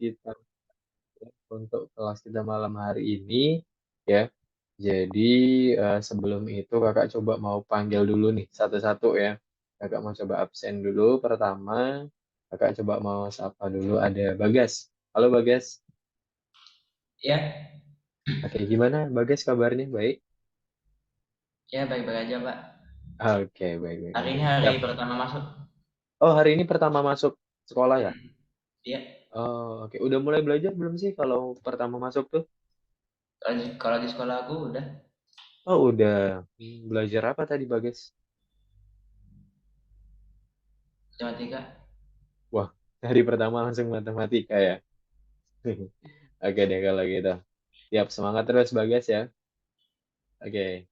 kita untuk kelas kita malam hari ini ya. Jadi sebelum itu kakak coba mau panggil dulu nih satu-satu ya. Kakak mau coba absen dulu. Pertama, kakak coba mau sapa dulu ada Bagas. Halo Bagas. Ya, Oke, gimana Bagas kabarnya? Baik? ya baik-baik aja, Pak. Oke, baik-baik Hari aja. ini hari Siap. pertama masuk. Oh, hari ini pertama masuk sekolah ya? Iya, Oh, oke. Udah mulai belajar belum sih kalau pertama masuk tuh? kalau di sekolah aku udah Oh, udah. Belajar apa tadi Bagas? matematika. Wah, hari pertama langsung matematika ya. Oke deh kalau gitu. Siap, semangat terus Bagas ya. Oke,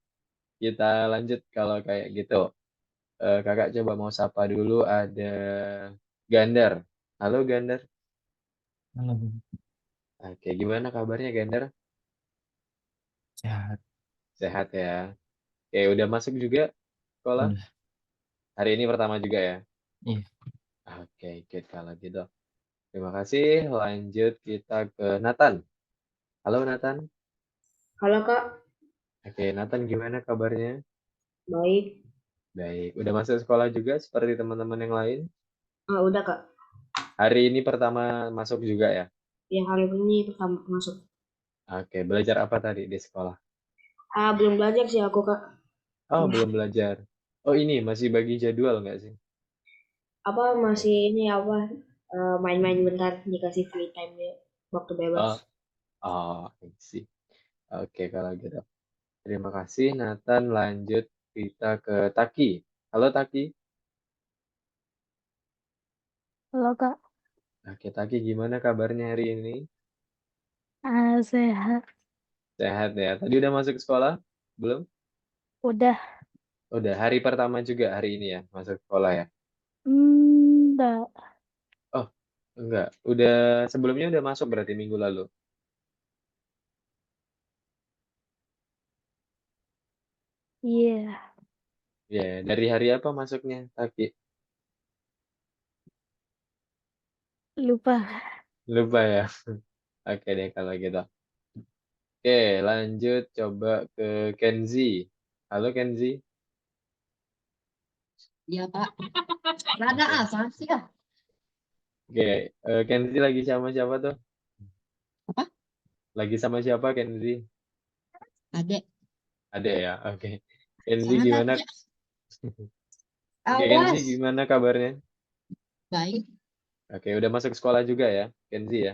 kita lanjut kalau kayak gitu. Kakak coba mau sapa dulu ada Gandar. Halo Gandar. Halo, Oke, gimana kabarnya Gandar? sehat. Sehat ya. Oke, udah masuk juga sekolah? Udah, Hari ini pertama juga ya? iya. Oke, good kalau gitu. Terima kasih. Lanjut kita ke Nathan. Halo Nathan. Halo Kak, Oke, Nathan gimana kabarnya? baik. Baik. Udah masuk sekolah juga seperti teman-teman yang lain? Udah Kak, Hari ini pertama masuk juga ya? yang hari ini pertama masuk. Oke, belajar apa tadi di sekolah? Belum belajar sih aku Kak. Oh, Hmm, belum belajar. Oh, ini masih bagi jadwal nggak sih? Apa masih ini apa main-main bentar dikasih free time ya, waktu bebas. Oh, oh, I see. Oke, kalau gitu. Terima kasih, Nathan. Lanjut kita ke Taki. Halo, Taki. Halo Kak, Oke, Taki, gimana kabarnya hari ini? sehat. Sehat ya. Tadi udah masuk sekolah? Belum? Udah, Udah, hari pertama juga hari ini ya, masuk sekolah ya? enggak. Oh, enggak. Udah, sebelumnya udah masuk berarti minggu lalu? Iya, Ya, dari hari apa masuknya, Taki? lupa. Lupa ya? Oke deh kalau gitu. Oke, lanjut coba ke Kenzi. Halo Kenzi. Iya Pak, rada Oke. apa sih ah? Oke, Kenzi lagi sama siapa tuh? Apa? Lagi sama siapa Kenzi? Adek, Ada ya. Oke. Kenzi jangan gimana? nanya. Oke, Kenzi Awas, gimana kabarnya? baik. Oke, udah masuk sekolah juga ya, Kenzi ya.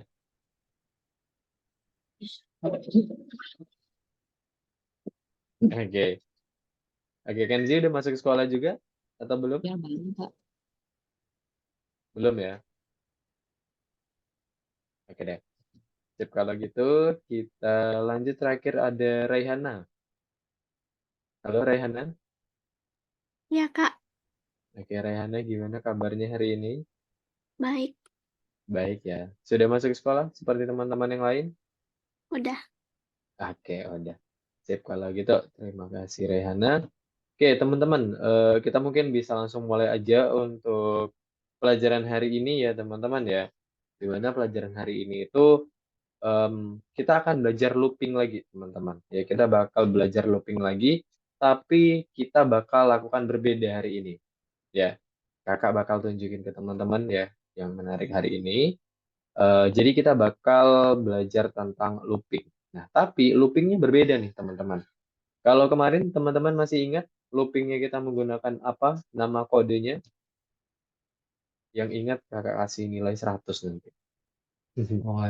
Oke. Oke, Kenzi udah masuk sekolah juga atau belum? Ya baik Pak. Belum ya. Oke deh. Sip, kalau gitu kita lanjut terakhir ada Raihana. Halo Raihana. Ya Kak, Oke, Raihana gimana kabarnya hari ini? baik. Baik ya. Sudah masuk sekolah seperti teman-teman yang lain? Udah. Oke, udah. Sip kalau gitu. Terima kasih Rehana. Oke, teman-teman, kita mungkin bisa langsung mulai aja untuk pelajaran hari ini ya, teman-teman ya. Di mana pelajaran hari ini itu kita akan belajar looping lagi, teman-teman. Ya, kita bakal belajar looping lagi, tapi kita bakal lakukan berbeda hari ini. Ya, kakak bakal tunjukin ke teman-teman ya yang menarik hari ini. Jadi kita bakal belajar tentang looping. Nah, tapi loopingnya berbeda nih, teman-teman. Kalau kemarin teman-teman masih ingat loopingnya kita menggunakan apa nama kodenya? Yang ingat kakak kasih nilai 100 nanti. Oh,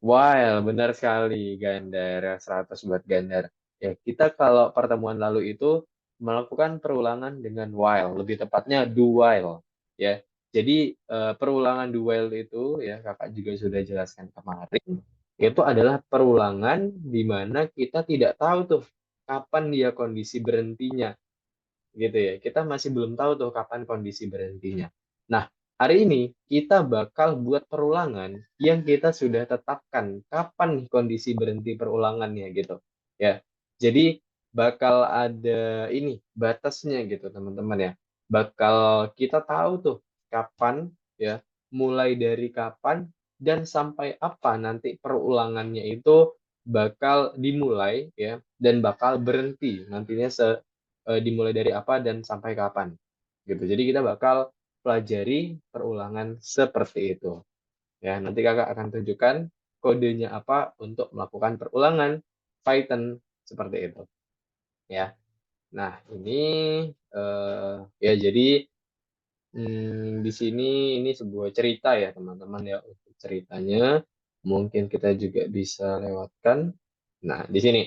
While, benar sekali, Gandar. 100 buat Gandar. Ya, kita kalau pertemuan lalu itu melakukan perulangan dengan while. Lebih tepatnya do while. Ya, jadi perulangan do while itu, ya kakak juga sudah jelaskan kemarin, itu adalah perulangan di mana kita tidak tahu tuh kapan dia kondisi berhentinya gitu ya. Kita masih belum tahu tuh kapan kondisi berhentinya. Nah, hari ini kita bakal buat perulangan yang kita sudah tetapkan kapan nih kondisi berhenti perulangannya gitu. Ya. Jadi bakal ada ini batasnya gitu, teman-teman ya. Bakal kita tahu tuh kapan ya mulai dari kapan dan sampai apa nanti perulangannya itu bakal dimulai ya dan bakal berhenti nantinya dimulai dari apa dan sampai kapan gitu. Jadi kita bakal pelajari perulangan seperti itu. Ya, nanti Kakak akan tunjukkan kodenya apa untuk melakukan perulangan Python seperti itu. Ya. Nah, ini ya jadi di sini ini sebuah cerita ya teman-teman ya. Untuk ceritanya mungkin kita juga bisa lewatkan. Nah, di sini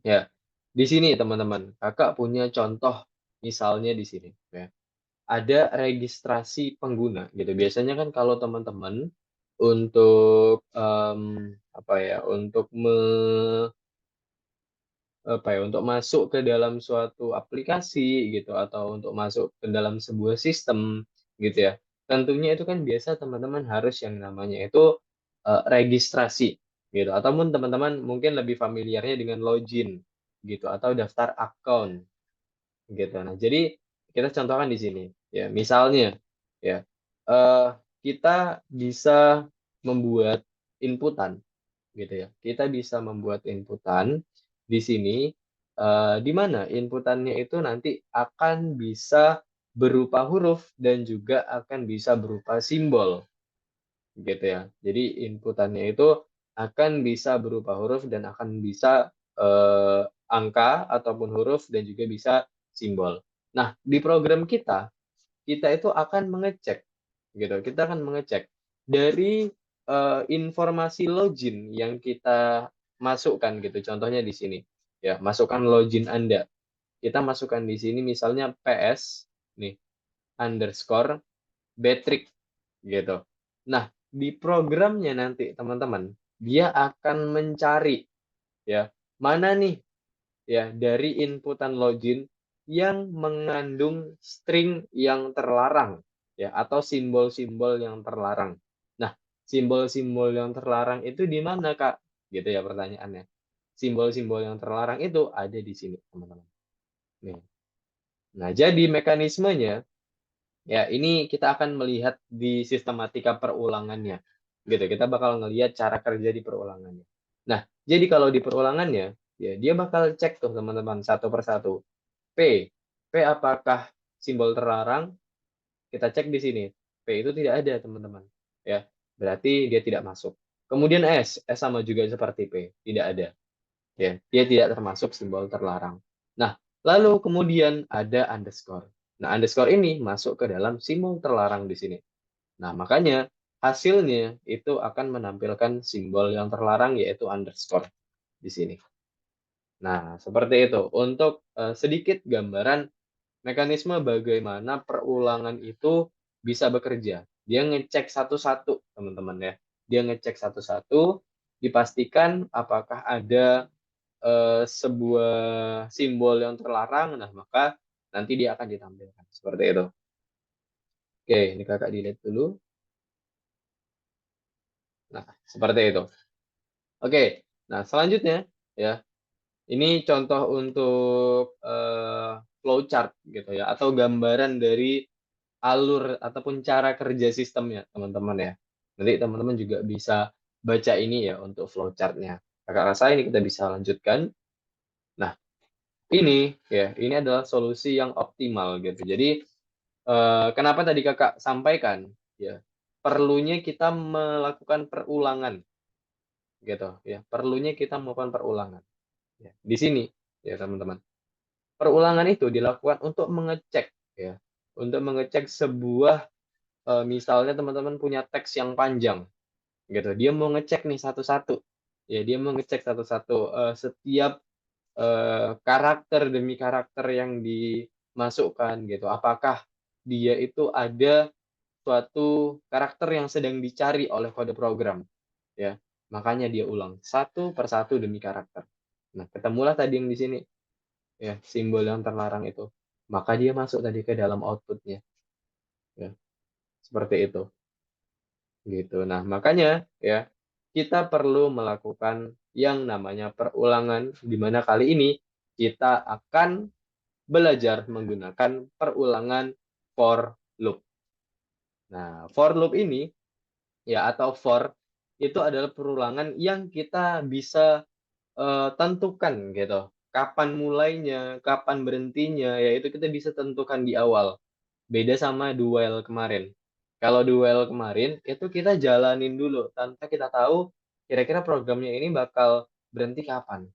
ya. Di sini teman-teman, Kakak punya contoh misalnya di sini ya. Ada registrasi pengguna gitu. Biasanya kan kalau teman-teman untuk apa ya, untuk untuk masuk ke dalam suatu aplikasi gitu atau untuk masuk ke dalam sebuah sistem gitu ya. Tentunya itu kan biasa teman-teman harus yang namanya itu registrasi gitu. Ataupun teman-teman mungkin lebih familiarnya dengan login gitu atau daftar account gitu. Nah, jadi kita contohkan di sini ya. Misalnya ya kita bisa membuat inputan gitu ya. Kita bisa membuat inputan di sini di mana inputannya itu nanti akan bisa berupa huruf dan juga akan bisa berupa simbol gitu ya. Jadi inputannya itu akan bisa berupa huruf dan akan bisa angka ataupun huruf dan juga bisa simbol. Nah, di program kita itu akan mengecek gitu. Kita akan mengecek dari informasi login yang kita masukkan gitu. Contohnya di sini ya, masukkan login Anda. Kita masukkan di sini misalnya PS nih underscore Betrick gitu. Nah, di programnya nanti teman-teman, dia akan mencari ya, mana nih ya dari inputan login yang mengandung string yang terlarang ya atau simbol-simbol yang terlarang. Nah, simbol-simbol yang terlarang itu di mana, Kak? Gitu ya pertanyaannya. Simbol-simbol yang terlarang itu ada di sini, teman-teman. Nih. Nah, jadi mekanismenya ya ini kita akan melihat di sistematika perulangannya. Gitu. Kita bakal ngelihat cara kerja di perulangannya. Nah, jadi kalau di perulangannya ya dia bakal cek tuh teman-teman satu persatu. P. P apakah simbol terlarang? Kita cek di sini. P itu tidak ada, teman-teman. Ya, berarti dia tidak masuk. Kemudian S. S sama juga seperti P, tidak ada. Ya, dia tidak termasuk simbol terlarang. Nah, lalu kemudian ada underscore. Nah, underscore ini masuk ke dalam simbol terlarang di sini. Nah, makanya hasilnya itu akan menampilkan simbol yang terlarang yaitu underscore di sini. Nah, seperti itu. Untuk sedikit gambaran mekanisme bagaimana perulangan itu bisa bekerja. Dia ngecek satu-satu, teman-teman ya. Dia ngecek satu-satu, dipastikan apakah ada sebuah simbol yang terlarang, nah maka nanti dia akan ditampilkan. Seperti itu. Oke, ini kakak dilihat dulu. Nah, seperti itu. Oke, nah selanjutnya ya, ini contoh untuk flowchart gitu ya, atau gambaran dari alur ataupun cara kerja sistemnya, teman-teman ya. Nanti teman-teman juga bisa baca ini ya untuk flowchart-nya. Kakak rasa ini kita bisa lanjutkan. Nah, ini ya, ini adalah solusi yang optimal gitu. Jadi kenapa tadi kakak sampaikan ya, perlunya kita melakukan perulangan gitu ya. Perlunya kita melakukan perulangan. Ya, di sini ya teman-teman. Perulangan itu dilakukan untuk mengecek ya, untuk mengecek sebuah misalnya teman-teman punya teks yang panjang gitu, dia mau ngecek nih satu-satu, ya dia mau ngecek satu-satu setiap karakter demi karakter yang dimasukkan gitu, apakah dia itu ada suatu karakter yang sedang dicari oleh kode program, ya makanya dia ulang satu persatu demi karakter. Nah, ketemulah tadi yang di sini, ya simbol yang terlarang itu, maka dia masuk tadi ke dalam outputnya, ya seperti itu. Gitu. Nah, makanya ya kita perlu melakukan yang namanya perulangan di mana kali ini kita akan belajar menggunakan perulangan for loop. Nah, for loop ini ya atau for itu adalah perulangan yang kita bisa tentukan gitu. Kapan mulainya, kapan berhentinya, ya itu kita bisa tentukan di awal. Beda sama duel kemarin. Kalau duel kemarin itu kita jalanin dulu tanpa kita tahu kira-kira programnya ini bakal berhenti kapan,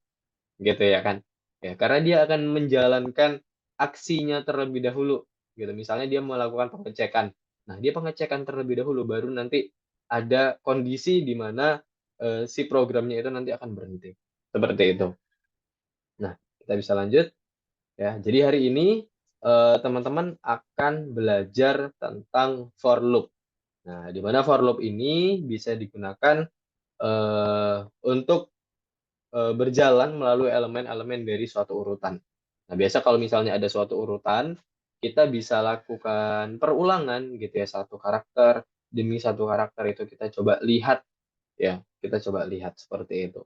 gitu ya kan? Ya, karena dia akan menjalankan aksinya terlebih dahulu, gitu. Misalnya dia melakukan pengecekan. Nah, dia pengecekan terlebih dahulu, baru nanti ada kondisi di mana si programnya itu nanti akan berhenti. Seperti itu. Nah, kita bisa lanjut ya. Jadi hari ini teman-teman akan belajar tentang for loop. Nah, di mana for loop ini bisa digunakan untuk berjalan melalui elemen-elemen dari suatu urutan. Nah, biasa kalau misalnya ada suatu urutan, kita bisa lakukan perulangan gitu ya, satu karakter demi satu karakter itu kita coba lihat ya, kita coba lihat seperti itu.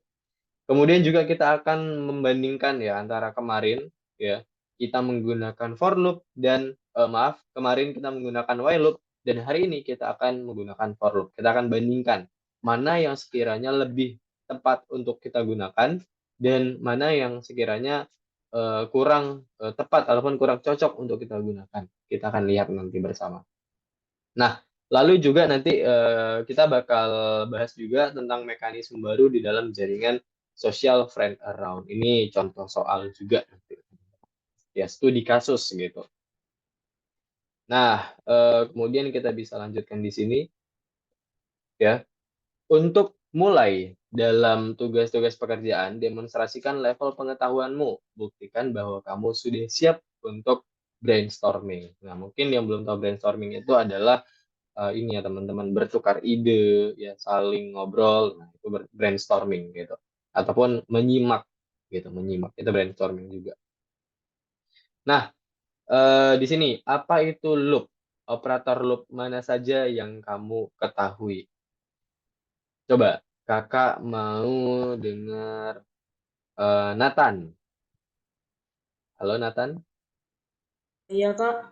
Kemudian juga kita akan membandingkan ya antara kemarin ya, kita menggunakan for loop dan maaf, kemarin kita menggunakan while loop dan hari ini kita akan menggunakan for loop. Kita akan bandingkan mana yang sekiranya lebih tepat untuk kita gunakan dan mana yang sekiranya kurang tepat ataupun kurang cocok untuk kita gunakan. Kita akan lihat nanti bersama. Nah, lalu juga nanti kita bakal bahas juga tentang mekanisme baru di dalam jaringan social friend around. Ini contoh soal juga nanti. Ya, studi kasus gitu. Nah, kemudian kita bisa lanjutkan di sini ya. Untuk mulai dalam tugas-tugas pekerjaan, demonstrasikan level pengetahuanmu. Buktikan bahwa kamu sudah siap untuk brainstorming. Nah, mungkin yang belum tahu brainstorming itu adalah ini ya teman-teman, bertukar ide, ya saling ngobrol, nah itu brainstorming gitu. Ataupun menyimak gitu, menyimak itu brainstorming juga. Nah, di sini apa itu loop? Operator loop mana saja yang kamu ketahui? Coba kakak mau dengar Nathan. Halo Nathan. Iya kak,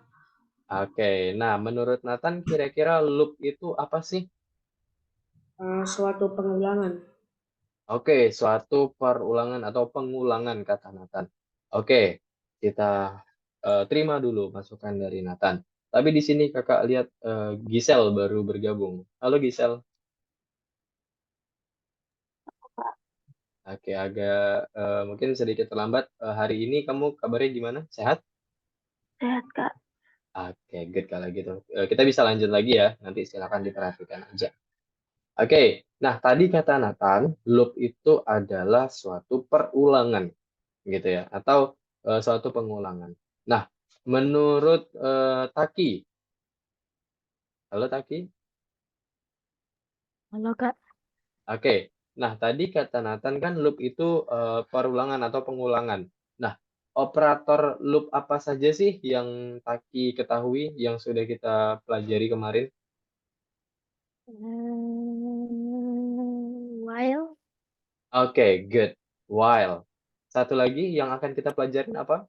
Oke, nah menurut Nathan kira-kira loop itu apa sih? suatu pengulangan. Oke, suatu perulangan atau pengulangan kata Nathan. Oke, kita terima dulu masukan dari Nathan. Tapi di sini kakak lihat Gisel baru bergabung. Halo Gisel. Oke, agak mungkin sedikit terlambat. Hari ini kamu kabarnya gimana? Sehat? Sehat, Kak. Oke, good kalau gitu. Kita bisa lanjut lagi ya. Nanti silakan diperhatikan aja. Oke, nah tadi kata Nathan, loop itu adalah suatu perulangan, gitu ya, atau suatu pengulangan. Nah, menurut Taki, halo Taki, Halo, Kak. oke. Nah, tadi kata Nathan kan loop itu perulangan atau pengulangan. Nah, operator loop apa saja sih yang Taki ketahui yang sudah kita pelajari kemarin? While. Oke, good. While. Satu lagi yang akan kita pelajarin apa?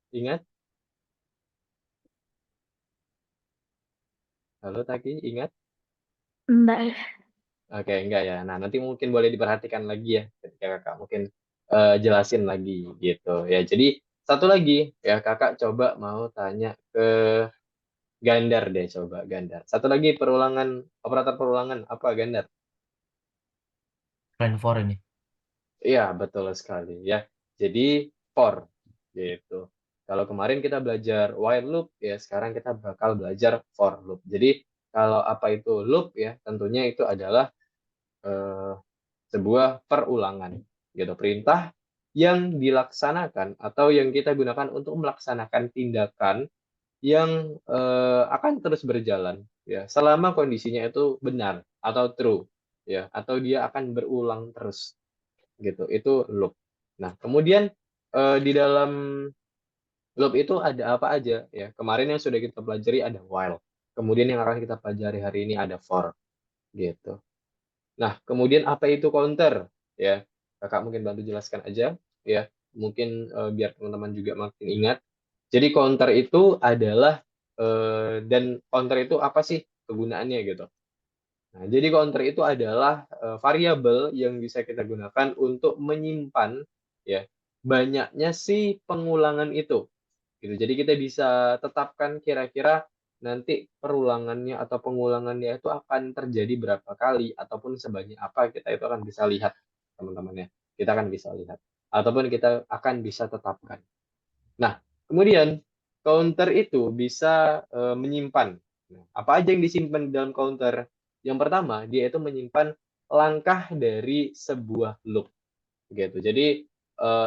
Ingat? Halo Taki, ingat? Enggak. Oke, enggak ya. Nah, nanti mungkin boleh diperhatikan lagi ya ketika kakak mungkin jelasin lagi gitu ya. Jadi satu lagi ya kakak coba mau tanya ke Gandar deh, coba Gandar. Satu lagi perulangan, operator perulangan apa Gandar? Friend for ini. Iya, betul sekali ya. Jadi for gitu. Kalau kemarin kita belajar while loop ya, sekarang kita bakal belajar for loop. Jadi kalau apa itu loop ya, tentunya itu adalah eh, sebuah perulangan gitu, perintah yang dilaksanakan atau yang kita gunakan untuk melaksanakan tindakan yang akan terus berjalan ya selama kondisinya itu benar atau true ya atau dia akan berulang terus gitu, itu loop. Nah kemudian di dalam loop itu ada apa aja ya, kemarin yang sudah kita pelajari ada while, kemudian yang akan kita pelajari hari ini ada for gitu. Nah, kemudian apa itu counter? Ya, kakak mungkin bantu jelaskan aja. Ya, mungkin biar teman-teman juga makin ingat. Jadi counter itu adalah dan counter itu apa sih kegunaannya gitu. Nah, jadi counter itu adalah variabel yang bisa kita gunakan untuk menyimpan ya banyaknya si pengulangan itu. Gitu. Jadi kita bisa tetapkan kira-kira nanti perulangannya atau pengulangannya itu akan terjadi berapa kali ataupun sebanyak apa kita itu akan bisa lihat teman-teman ya. Kita akan bisa lihat ataupun kita akan bisa tetapkan. Nah, kemudian counter itu bisa menyimpan. Nah, apa aja yang disimpan di dalam counter? Yang pertama, dia itu menyimpan langkah dari sebuah loop. Gitu. Jadi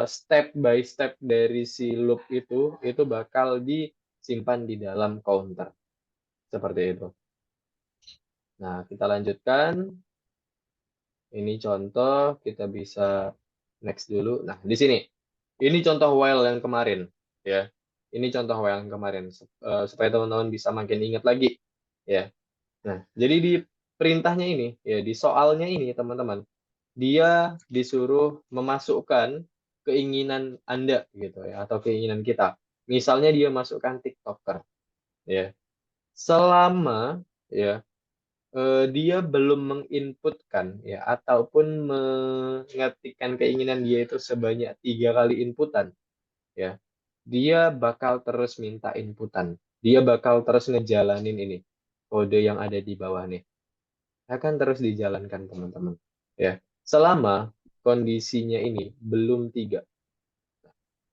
step by step dari si loop itu bakal disimpan di dalam counter. Seperti itu. Nah, kita lanjutkan. Ini contoh, kita bisa next dulu. Nah, di sini. Ini contoh while yang kemarin, ya. Ini contoh while yang kemarin supaya teman-teman bisa makin ingat lagi, ya. Nah, jadi di perintahnya ini, ya, di soalnya ini, teman-teman, dia disuruh memasukkan keinginan Anda gitu ya atau keinginan kita. Misalnya dia masukkan TikToker, ya. Selama ya dia belum menginputkan ya ataupun mengetikkan keinginan dia itu sebanyak 3 kali inputan ya dia bakal terus minta inputan, dia bakal terus ngejalanin ini kode yang ada di bawah nih akan terus dijalankan teman-teman ya selama kondisinya ini belum 3.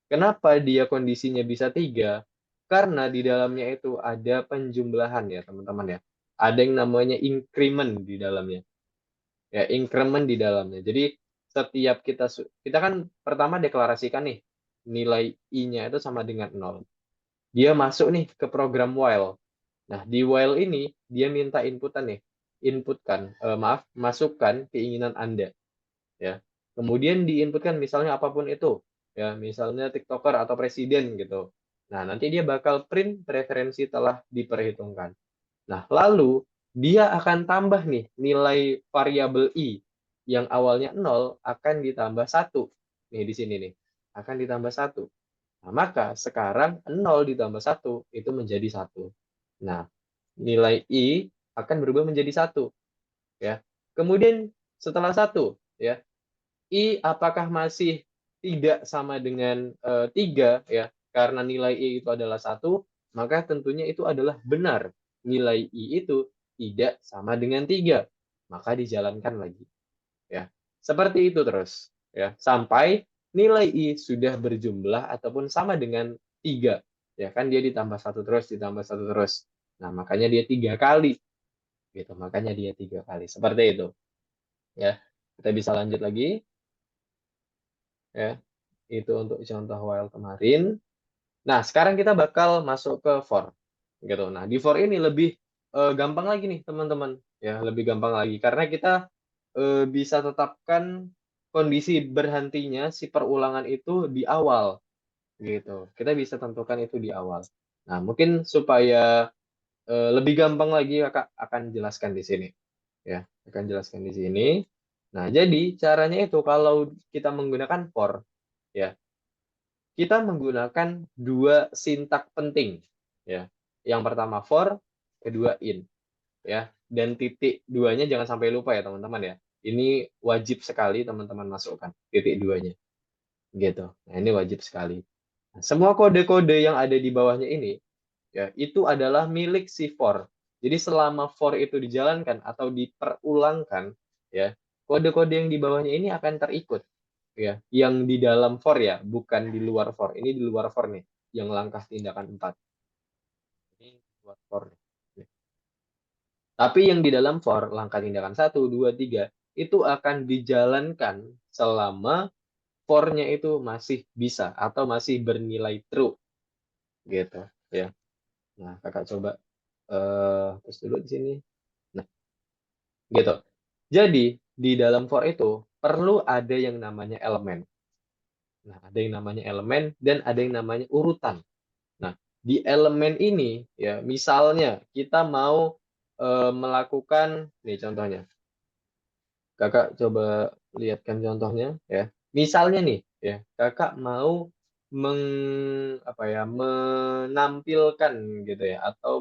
Kenapa dia kondisinya bisa 3? Karena di dalamnya itu ada penjumlahan ya teman-teman ya ada yang namanya increment di dalamnya. Ya, increment di dalamnya. Jadi setiap kita kan pertama deklarasikan nih nilai i-nya itu sama dengan 0. Dia masuk nih ke program while. Nah, di while ini dia minta inputan nih. Masukkan keinginan Anda ya. Kemudian diinputkan misalnya apapun itu ya, misalnya TikToker atau presiden gitu. Nah, nanti dia bakal print preferensi telah diperhitungkan. Nah, lalu dia akan tambah nih nilai variabel i yang awalnya 0 akan ditambah 1. Nih di sini nih, akan ditambah 1. Nah, maka sekarang 0 ditambah 1 itu menjadi 1. Nah, nilai i akan berubah menjadi 1 ya. Kemudian setelah 1 ya, i apakah masih tidak sama dengan 3 ya? Karena nilai i itu adalah 1, maka tentunya itu adalah benar. Nilai i itu tidak sama dengan 3. Maka dijalankan lagi ya. Seperti itu terus ya, sampai nilai i sudah berjumlah ataupun sama dengan 3. Ya kan dia ditambah 1 terus, ditambah 1 terus. Nah, makanya dia 3 kali. Gitu, makanya dia 3 kali. Seperti itu. Ya. Kita bisa lanjut lagi ya. Itu untuk contoh while kemarin. Nah, sekarang kita bakal masuk ke for. Gitu. Nah, di for ini lebih gampang lagi nih, teman-teman. Ya, lebih gampang lagi karena kita bisa tetapkan kondisi berhentinya si perulangan itu di awal. Gitu. Kita bisa tentukan itu di awal. Nah, mungkin supaya lebih gampang lagi Kakak akan jelaskan di sini. Ya, akan jelaskan di sini. Nah, jadi caranya itu kalau kita menggunakan for ya kita menggunakan 2 sintak penting ya. Yang pertama for, kedua in ya. Dan titik 2-nya jangan sampai lupa ya teman-teman ya. Ini wajib sekali teman-teman masukkan titik 2-nya. Gitu. Nah, ini wajib sekali. Nah, semua kode-kode yang ada di bawahnya ini ya, itu adalah milik si for. Jadi selama for itu dijalankan atau diperulangkan ya, kode-kode yang di bawahnya ini akan terikut ya, yang di dalam for ya, bukan di luar for. Ini di luar for nih, yang langkah tindakan 4. Ini di luar for nih. Tapi yang di dalam for, langkah tindakan 1, 2, 3, itu akan dijalankan selama for-nya itu masih bisa atau masih bernilai true. Gitu ya. Nah, Kakak coba terus dulu di sini. Nah, gitu. Jadi, di dalam for itu perlu ada yang namanya elemen. Nah, ada yang namanya elemen dan ada yang namanya urutan. Nah, di elemen ini ya, misalnya kita mau melakukan nih contohnya. Kakak coba lihatkan contohnya ya. Misalnya nih, ya. Kakak mau menampilkan gitu ya, atau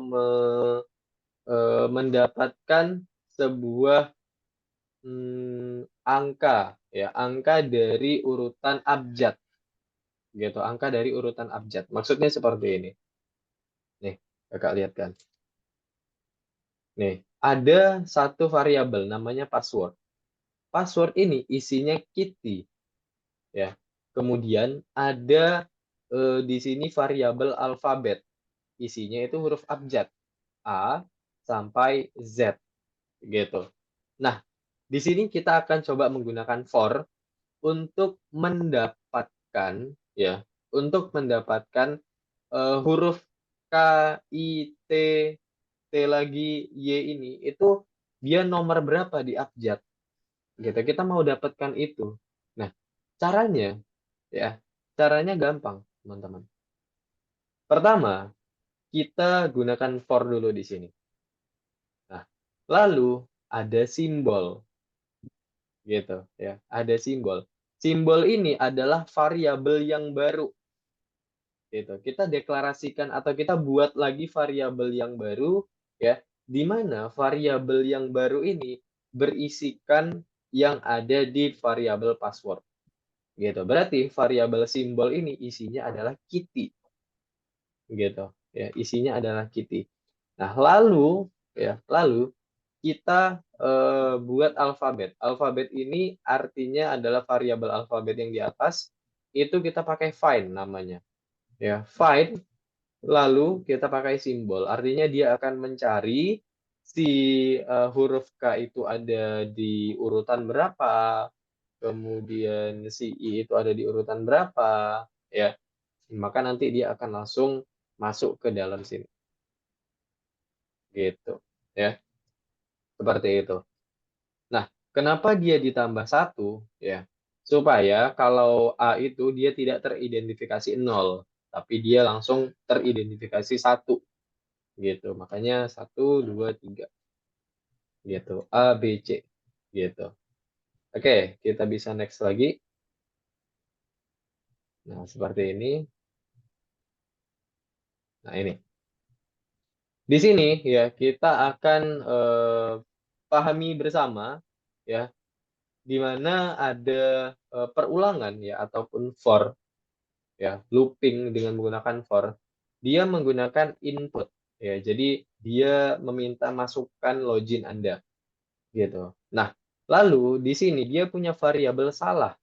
mendapatkan sebuah angka ya, angka dari urutan abjad gitu, angka dari urutan abjad. Maksudnya seperti ini. Nih, kakak lihat kan. Nih, ada satu variabel namanya password. Password ini isinya kitty ya. Kemudian ada di sini variabel alfabet. Isinya itu huruf abjad A sampai Z gitu. Nah, di sini kita akan coba menggunakan for untuk mendapatkan ya, untuk mendapatkan huruf K, I, T, T lagi Y ini itu dia nomor berapa di abjad gitu. Kita mau dapatkan itu. Nah, caranya ya, caranya gampang, teman-teman. Pertama, kita gunakan for dulu di sini. Nah, lalu ada simbol gitu ya. Ada simbol. Simbol ini adalah variabel yang baru gitu. Kita deklarasikan atau kita buat lagi variabel yang baru ya, di mana variabel yang baru ini berisikan yang ada di variabel password. Gitu. Berarti variabel simbol ini isinya adalah kitty. Gitu. Ya, isinya adalah kitty. Nah, lalu kita buat alfabet. Alfabet ini artinya adalah variabel alfabet yang di atas itu kita pakai find namanya. Ya, find lalu kita pakai simbol. Artinya dia akan mencari si huruf K itu ada di urutan berapa, kemudian si I itu ada di urutan berapa, ya. Maka nanti dia akan langsung masuk ke dalam sini. Gitu, ya. Seperti itu. Nah, kenapa dia ditambah satu, ya? Supaya kalau A itu dia tidak teridentifikasi 0, tapi dia langsung teridentifikasi 1. Gitu. Makanya 1, 2, 3. Gitu. A, B, C. Gitu. Oke, kita bisa next lagi. Nah, seperti ini. Nah, ini. Di sini ya kita akan pahami bersama ya, di mana ada perulangan ya ataupun for ya, looping dengan menggunakan for. Dia menggunakan input ya. Jadi dia meminta masukan login Anda gitu. Nah, lalu di sini dia punya variabel salah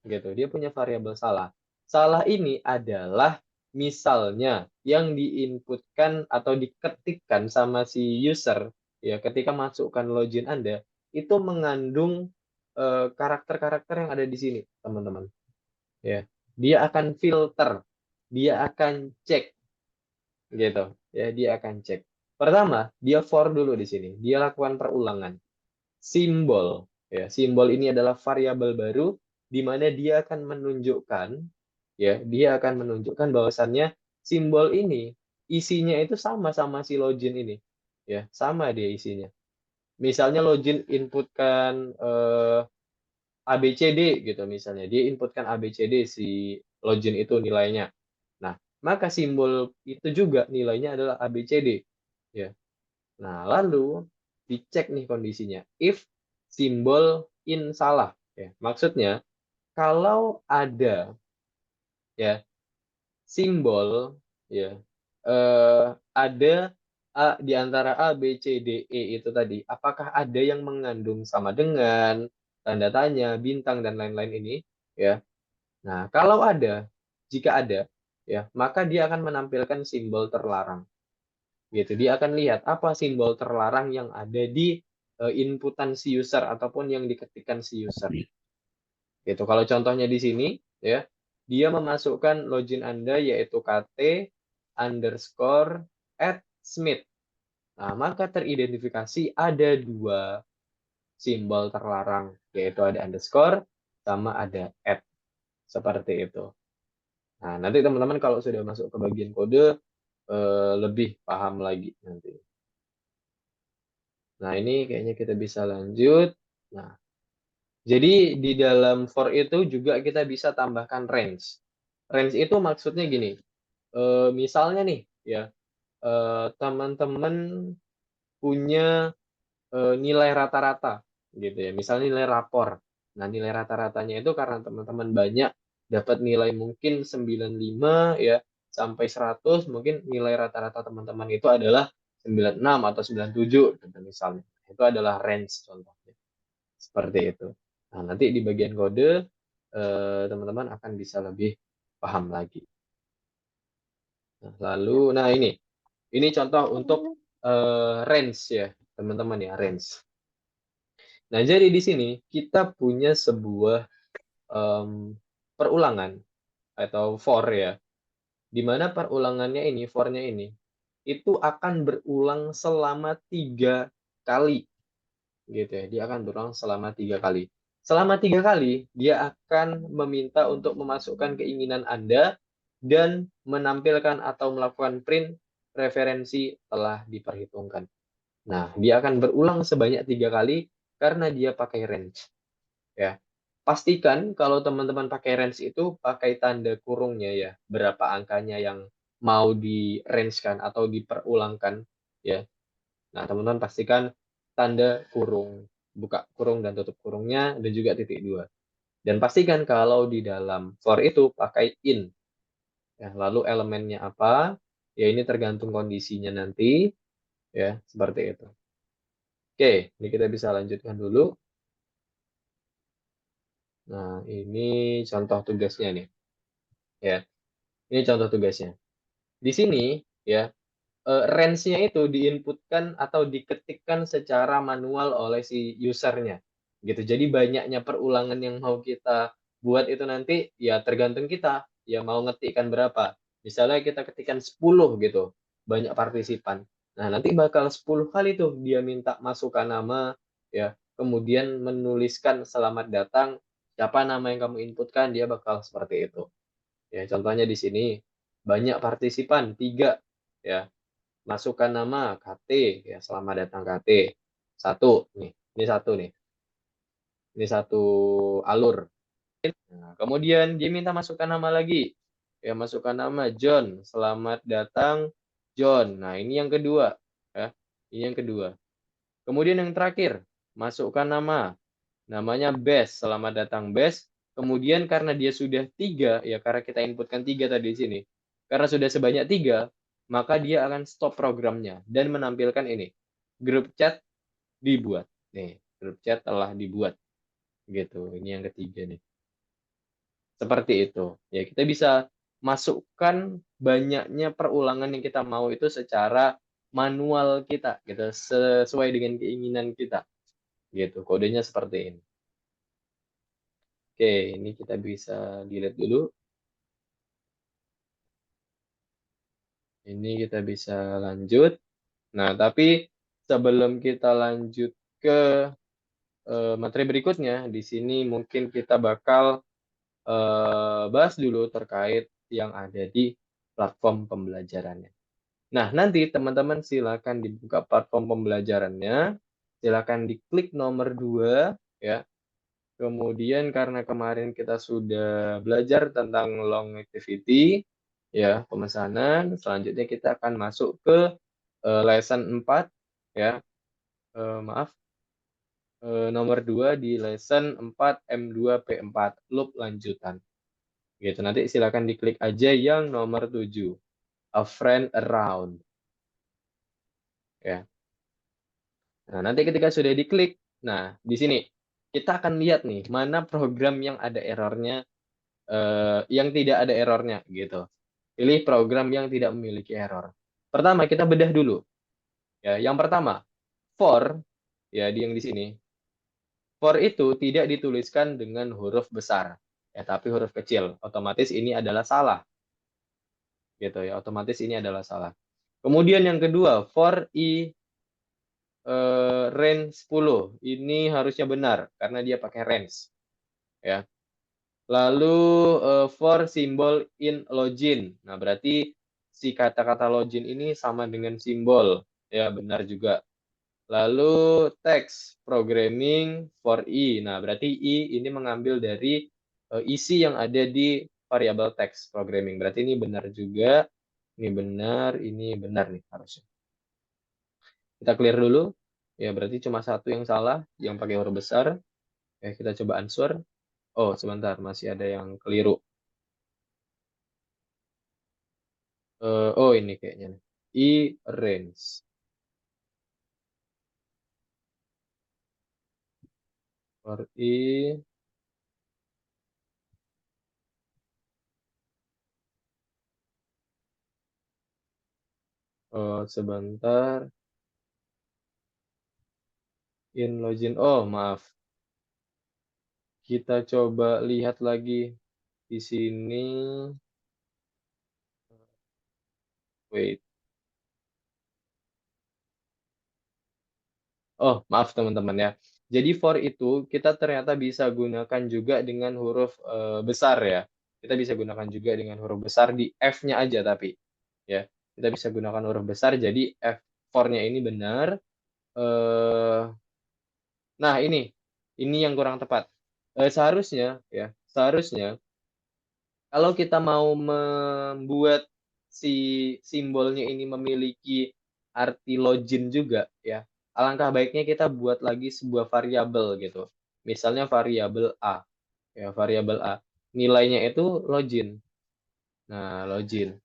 gitu. Dia punya variabel salah. Salah ini adalah misalnya yang diinputkan atau diketikkan sama si user ya ketika masukkan login Anda itu mengandung karakter-karakter yang ada di sini, teman-teman. Ya. Dia akan filter, dia akan cek gitu. Ya, dia akan cek. Pertama, dia for dulu di sini. Dia lakukan perulangan. Simbol ya, simbol ini adalah variabel baru di mana dia akan menunjukkan ya, dia akan menunjukkan bahwasannya simbol ini isinya itu sama si login ini. Ya, sama dia isinya. Misalnya login inputkan ABCD gitu misalnya. Dia inputkan ABCD si login itu nilainya. Nah, maka simbol itu juga nilainya adalah ABCD. Ya. Nah, lalu dicek nih kondisinya. If simbol in salah. Ya. Maksudnya, kalau ada ya simbol ya ada di antara A, B, C, D, E itu tadi, apakah ada yang mengandung sama dengan tanda tanya, bintang dan lain-lain ini ya. Nah, kalau ada, jika ada ya, maka dia akan menampilkan simbol terlarang. Gitu. Dia akan lihat apa simbol terlarang yang ada di inputan si user ataupun yang diketikkan si user. Gitu. Kalau contohnya di sini ya, dia memasukkan login Anda yaitu kt_@smith. Nah, maka teridentifikasi ada dua simbol terlarang, yaitu ada underscore sama ada @ seperti itu. Nah, nanti teman-teman kalau sudah masuk ke bagian kode lebih paham lagi nanti. Nah, ini kayaknya kita bisa lanjut. Nah, Jadi di dalam for itu juga kita bisa tambahkan range. Range itu maksudnya gini, misalnya nih ya, teman-teman punya nilai rata-rata gitu ya, misalnya nilai rapor. Nah, nilai rata-ratanya itu karena teman-teman banyak dapat nilai mungkin 95 ya sampai 100, mungkin nilai rata-rata teman-teman itu adalah 96 atau 97 gitu misalnya. Itu adalah range contohnya. Seperti itu. Nah, nanti di bagian kode teman-teman akan bisa lebih paham lagi. Nah, ini contoh untuk range ya, teman-teman ya, range. Nah, jadi di sini kita punya sebuah perulangan atau for ya, di mana perulangannya ini, for-nya ini, itu akan berulang selama 3 kali, gitu ya. Dia akan berulang selama 3 kali. Selama 3 kali, dia akan meminta untuk memasukkan keinginan Anda dan menampilkan atau melakukan print referensi telah diperhitungkan. Nah, dia akan berulang sebanyak 3 kali karena dia pakai range. Ya. Pastikan kalau teman-teman pakai range itu pakai tanda kurungnya ya, berapa angkanya yang mau di-range-kan atau diperulangkan ya. Nah, teman-teman pastikan tanda kurung, buka kurung dan tutup kurungnya dan juga titik 2. Dan pastikan kalau di dalam for itu pakai in. Ya, lalu elemennya apa? Ya ini tergantung kondisinya nanti ya, seperti itu. Oke, ini kita bisa lanjutkan dulu. Nah, ini contoh tugasnya nih. Ya, ini contoh tugasnya. Di sini ya, range-nya itu diinputkan atau diketikkan secara manual oleh si usernya gitu. Jadi banyaknya perulangan yang mau kita buat itu nanti ya tergantung kita, ya mau ngetikkan berapa. Misalnya kita ketikkan 10 gitu, banyak partisipan. Nah, nanti bakal 10 kali tuh dia minta masukkan nama ya, kemudian menuliskan selamat datang, siapa nama yang kamu inputkan, dia bakal seperti itu. Ya, contohnya di sini banyak partisipan 3 ya. Masukkan nama KT ya, selamat datang KT. Satu nih, ini satu nih. Ini satu alur. Nah, kemudian dia minta masukkan nama lagi. Ya, masukkan nama John, selamat datang John. Nah, ini yang kedua ya. Ini yang kedua. Kemudian yang terakhir, masukkan nama. Namanya Best, selamat datang Best. Kemudian karena dia sudah 3 ya, karena kita inputkan 3 tadi di sini. Karena sudah sebanyak 3, maka dia akan stop programnya dan menampilkan ini. Grup chat dibuat. Nih, grup chat telah dibuat. Gitu. Ini yang ketiga nih. Seperti itu. Ya, kita bisa masukkan banyaknya perulangan yang kita mau itu secara manual kita gitu, sesuai dengan keinginan kita. Gitu. Kodenya seperti ini. Oke, ini kita bisa delete dulu. Ini kita bisa lanjut. Nah, tapi sebelum kita lanjut ke materi berikutnya, di sini mungkin kita bakal bahas dulu terkait yang ada di platform pembelajarannya. Nah, nanti teman-teman silakan dibuka platform pembelajarannya, silakan diklik nomor 2 ya. Kemudian karena kemarin kita sudah belajar tentang long activity, ya, pemesanan, selanjutnya kita akan masuk ke lesson 4, ya, maaf, nomor 2 di lesson 4 M2P4, loop lanjutan. Gitu, nanti silakan diklik aja yang nomor 7, a friend around. Ya. Nah, nanti ketika sudah diklik, nah, di sini kita akan lihat nih, mana program yang ada errornya, yang tidak ada errornya gitu. Pilih program yang tidak memiliki error. Pertama kita bedah dulu. Ya, yang pertama, for ya yang di sini. For itu tidak dituliskan dengan huruf besar, ya tapi huruf kecil. Otomatis ini adalah salah. Gitu ya, otomatis ini adalah salah. Kemudian yang kedua, for i range 10. Ini harusnya benar karena dia pakai range. Ya. Lalu for simbol in login. Nah, berarti si kata-kata login ini sama dengan simbol. Ya, benar juga. Lalu text programming for I. Nah, berarti I ini mengambil dari isi yang ada di variabel text programming. Berarti ini benar juga. Ini benar nih harusnya. Kita clear dulu. Ya, berarti cuma satu yang salah, yang pakai huruf besar. Kita coba answer. Oh, sebentar, masih ada yang keliru. Oh, ini kayaknya. I range. For I. Oh, sebentar. In login. Oh, maaf. Kita coba lihat lagi di sini. Wait. Oh, maaf teman-teman ya. Jadi for itu kita ternyata bisa gunakan juga dengan huruf besar ya. Kita bisa gunakan juga dengan huruf besar di F-nya aja tapi ya. Kita bisa gunakan huruf besar jadi F for-nya ini benar. Eh nah, ini yang kurang tepat. Seharusnya ya, seharusnya kalau kita mau membuat si simbolnya ini memiliki arti login juga ya, alangkah baiknya kita buat lagi sebuah variabel gitu. Misalnya variabel A. Ya, variabel A. Nilainya itu login. Nah, login.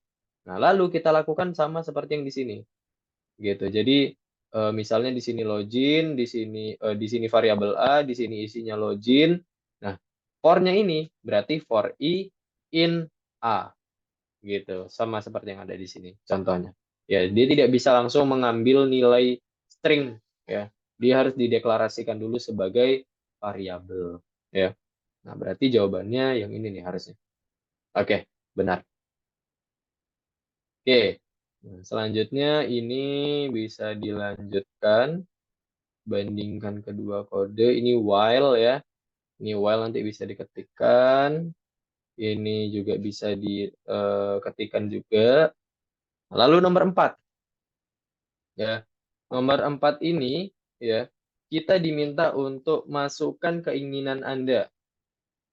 Nah, lalu kita lakukan sama seperti yang di sini. Gitu. Jadi misalnya di sini login, di sini variabel A, di sini isinya login. Nah, for-nya ini berarti for I in A gitu, sama seperti yang ada di sini contohnya. Ya, dia tidak bisa langsung mengambil nilai string ya. Dia harus dideklarasikan dulu sebagai variabel ya. Nah, berarti jawabannya yang ini nih harusnya. Oke, benar. Oke. Nah, selanjutnya ini bisa dilanjutkan, bandingkan kedua kode. Ini while ya. Ini while nanti bisa diketikkan. Ini juga bisa diketikkan juga. Lalu nomor 4. Ya. Nomor 4 ini ya, kita diminta untuk masukkan keinginan Anda.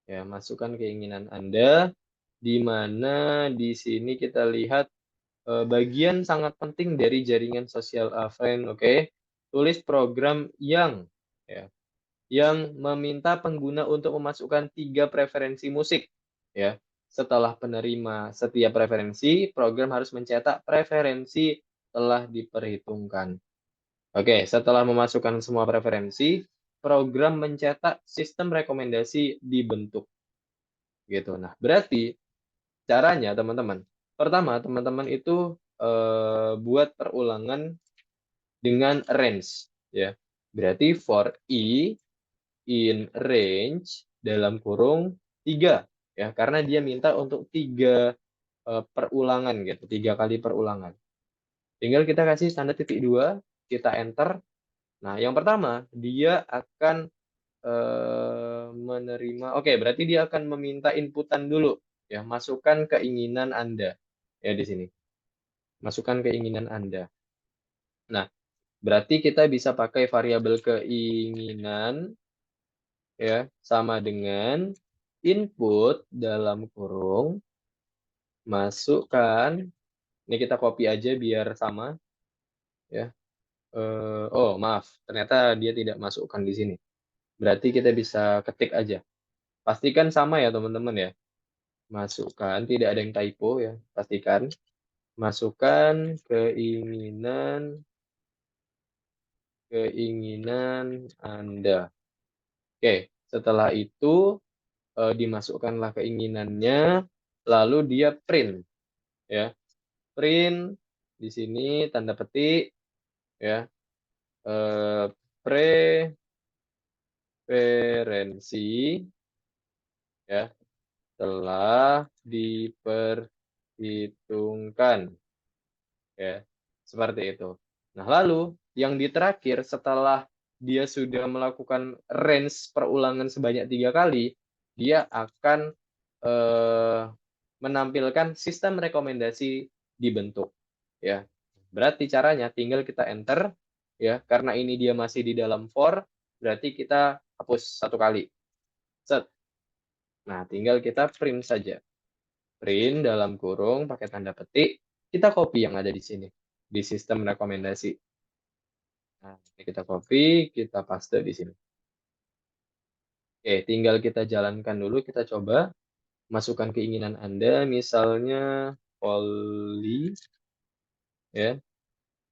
Ya, masukkan keinginan Anda di mana di sini kita lihat bagian sangat penting dari jaringan sosial friend, oke. Tulis program ya, yang meminta pengguna untuk memasukkan 3 preferensi musik ya. Setelah penerima setiap preferensi, program harus mencetak preferensi telah diperhitungkan. Oke, setelah memasukkan semua preferensi, program mencetak sistem rekomendasi dibentuk. Gitu. Nah, berarti caranya teman-teman. Pertama, teman-teman itu buat perulangan dengan range ya. Berarti for I in range dalam kurung 3 ya, karena dia minta untuk 3 perulangan gitu, 3 kali perulangan. Tinggal kita kasih tanda titik 2, kita enter. Nah, yang pertama dia akan menerima, oke, berarti dia akan meminta inputan dulu ya, masukkan keinginan Anda ya di sini. Masukkan keinginan Anda. Nah, berarti kita bisa pakai variabel keinginan ya, sama dengan input dalam kurung masukkan, ini kita copy aja biar sama ya. Oh, maaf, ternyata dia tidak masukkan di sini. Berarti kita bisa ketik aja. Pastikan sama ya teman-teman ya. Masukkan, tidak ada yang typo ya, pastikan. Masukkan keinginan Anda. Oke, setelah itu dimasukkanlah keinginannya, lalu dia print ya. Print di sini tanda petik ya. Preferensi ya telah diperhitungkan ya, seperti itu. Nah, lalu yang di terakhir setelah dia sudah melakukan range perulangan sebanyak 3 kali, dia akan menampilkan sistem rekomendasi dibentuk ya. Berarti caranya tinggal kita enter ya. Karena ini dia masih di dalam for, berarti kita hapus satu kali. Set. Nah, tinggal kita print saja. Print dalam kurung pakai tanda petik, kita copy yang ada di sini di sistem rekomendasi. Nah, ini kita copy, kita paste di sini. Oke, tinggal kita jalankan dulu, kita coba masukkan keinginan Anda, misalnya volley, ya.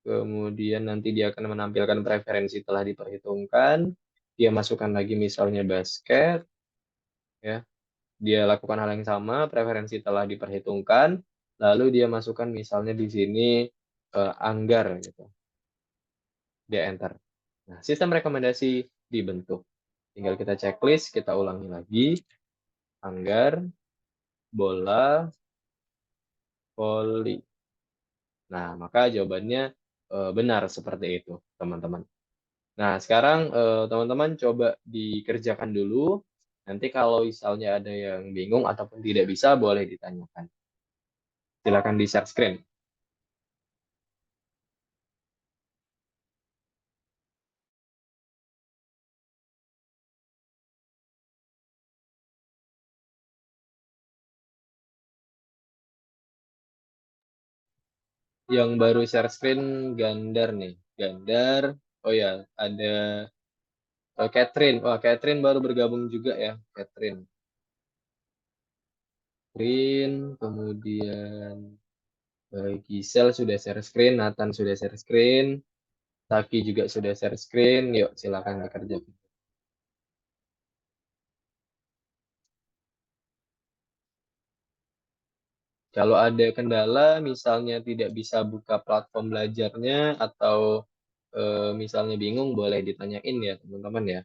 Kemudian nanti dia akan menampilkan preferensi telah diperhitungkan. Dia masukkan lagi misalnya basket, ya. Dia lakukan hal yang sama, preferensi telah diperhitungkan, lalu dia masukkan misalnya di sini anggar, gitu. Dia enter. Nah, sistem rekomendasi dibentuk. Tinggal kita checklist, kita ulangi lagi. Anggar, bola, voli. Nah, maka jawabannya benar seperti itu, teman-teman. Nah, sekarang teman-teman coba dikerjakan dulu. Nanti kalau misalnya ada yang bingung ataupun tidak bisa, boleh ditanyakan. Silakan di share screen. Yang baru share screen Gandar nih. Gandar. Oh ya, ada Catherine. Wah, Catherine baru bergabung juga ya, Catherine. Kemudian Gisel sudah share screen, Nathan sudah share screen, Taki juga sudah share screen. Yuk, silakan dikerjakan. Kalau ada kendala, misalnya tidak bisa buka platform belajarnya atau misalnya bingung, boleh ditanyain ya, teman-teman ya.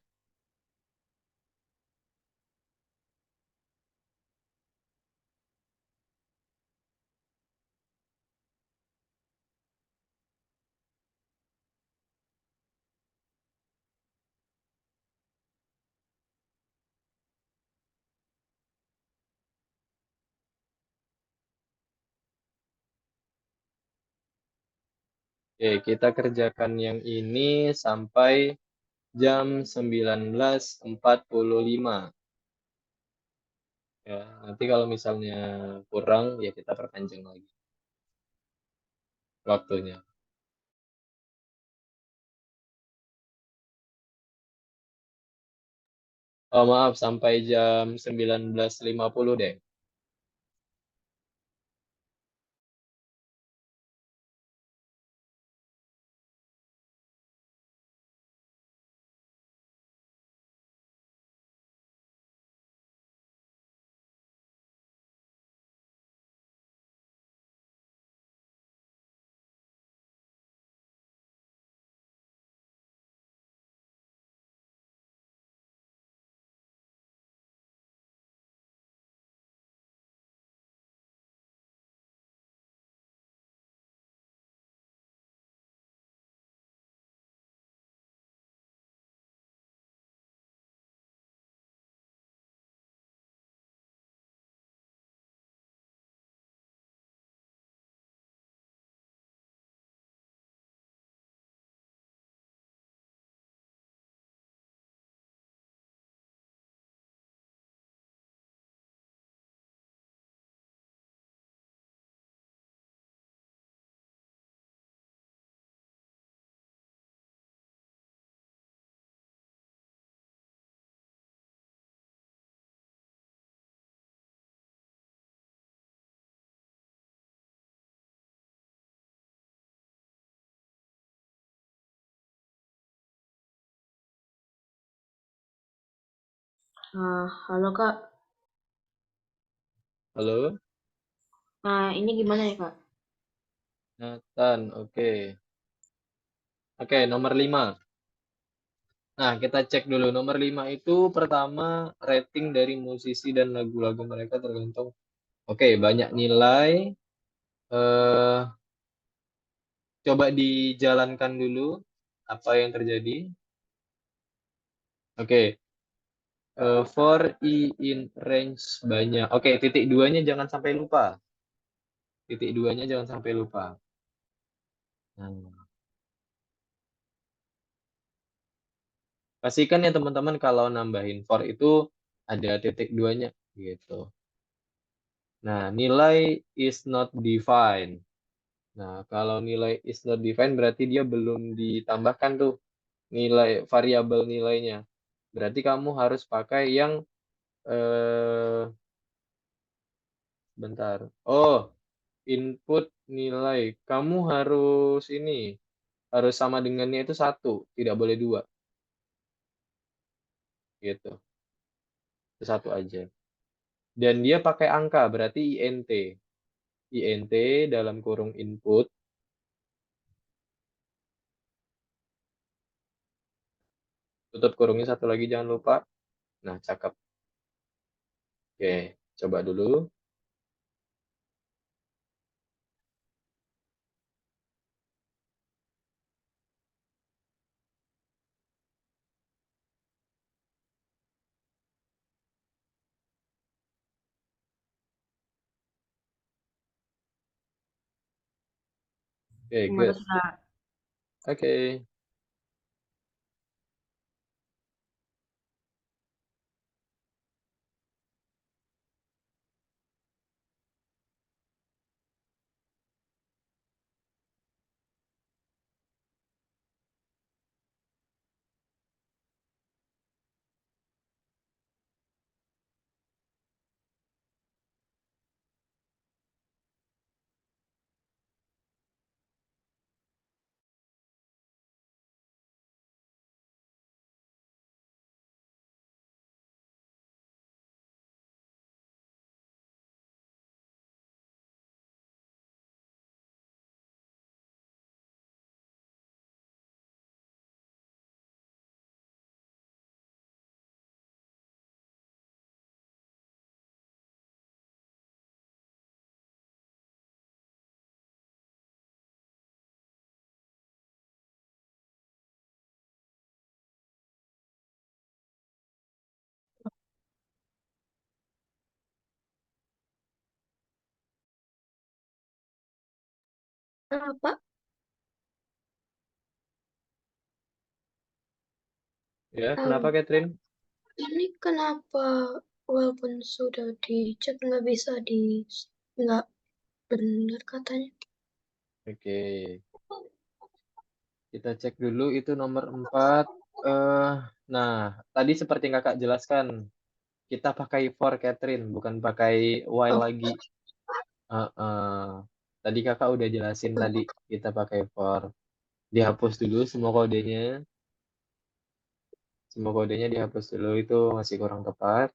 Oke, kita kerjakan yang ini sampai jam 19.45. Ya, nanti kalau misalnya kurang, ya kita perpanjang lagi waktunya. Oh, maaf, sampai jam 19.50 deh. Halo Kak. Halo, Nah, ini gimana ya Kak? Nathan. Oke. Oke, nomor 5. Nah, kita cek dulu. Nomor 5 itu pertama rating dari musisi dan lagu-lagu mereka tergantung. Oke, banyak nilai. Eh, coba dijalankan dulu apa yang terjadi. Oke, for I in range banyak. Oke, titik duanya jangan sampai lupa. Titik duanya jangan sampai lupa. Nah, Pastikan ya teman-teman kalau nambahin for itu ada titik duanya gitu. Nah, nilai is not defined. Nah, kalau nilai is not defined berarti dia belum ditambahkan tuh nilai variabel nilainya. Berarti kamu harus pakai yang bentar. Oh, input nilai. Kamu harus ini, harus sama dengannya itu 1, tidak boleh 2 gitu. Itu 1 aja. Dan dia pakai angka, berarti int. Int dalam kurung input. Tutup kurungnya satu lagi jangan lupa. Nah, cakep. Oke, coba dulu. Oke, Terima good. kasih Kak. Oke. Apa? Ya, kenapa Catherine? Ini kenapa walaupun sudah dicek nggak benar katanya? Oke, kita cek dulu itu nomor 4. Nah, tadi seperti yang kakak jelaskan, kita pakai for Catherine, bukan pakai while Oh, lagi. Tadi kakak udah jelasin tadi, kita pakai for. Dihapus dulu semua kodenya. Semua kodenya dihapus dulu, itu masih kurang tepat.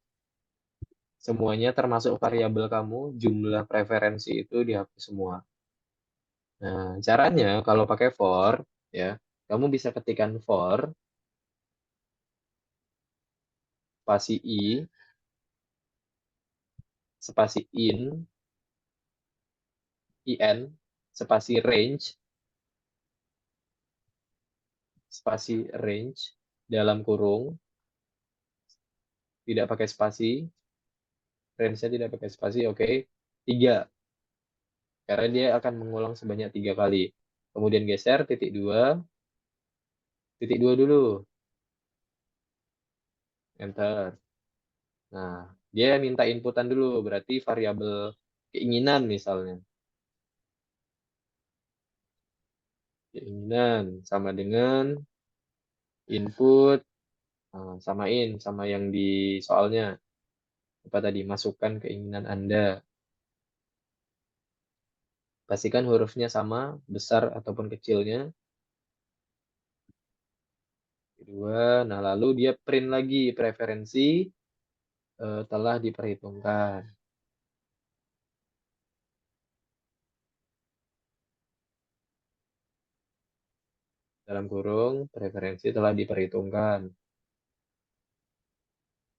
Semuanya termasuk variabel kamu, jumlah preferensi itu dihapus semua. Nah, caranya kalau pakai for, ya, kamu bisa ketikkan for, spasi i, spasi in, spasi range, dalam kurung, tidak pakai spasi, range-nya tidak pakai spasi, oke. 3, karena dia akan mengulang sebanyak 3 kali. Kemudian geser, titik 2 dulu, enter. Nah, dia minta inputan dulu, berarti variabel keinginan misalnya. Keinginan sama dengan input, samain sama yang di soalnya. Apa tadi? Masukkan keinginan Anda. Pastikan hurufnya sama, besar ataupun kecilnya. Kedua, nah lalu dia print lagi preferensi telah diperhitungkan. Dalam kurung, preferensi telah diperhitungkan.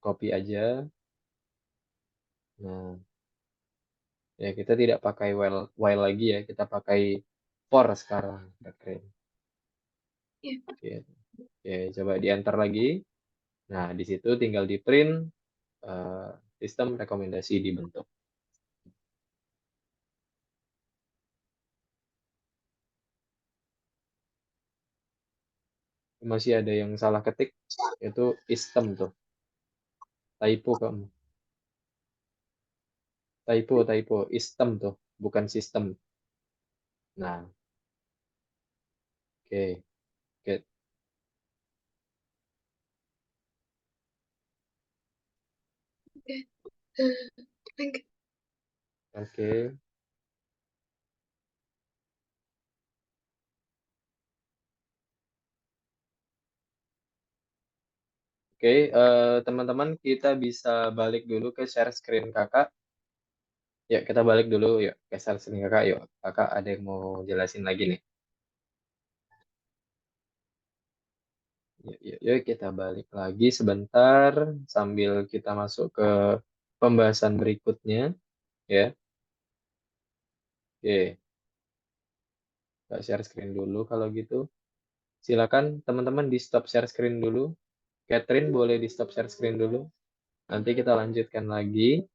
Copy aja. Nah, ya kita tidak pakai while lagi ya, kita pakai for sekarang. Oke, oke, coba di enter lagi. Nah, di situ tinggal di print sistem rekomendasi dibentuk. Masih ada yang salah ketik, itu istem tuh. Typo kamu. Typo. Istem tuh, bukan sistem. Nah, oke. Oke. Oke. Oke, teman-teman kita bisa balik dulu ke share screen Kakak. Ya, kita balik dulu yuk ke share screen Kakak yuk. Kakak ada yang mau jelasin lagi nih. Yuk, kita balik lagi sebentar sambil kita masuk ke pembahasan berikutnya ya. Oke, kita share screen dulu kalau gitu. Silakan teman-teman di stop share screen dulu. Catherine boleh di stop share screen dulu. Nanti kita lanjutkan lagi.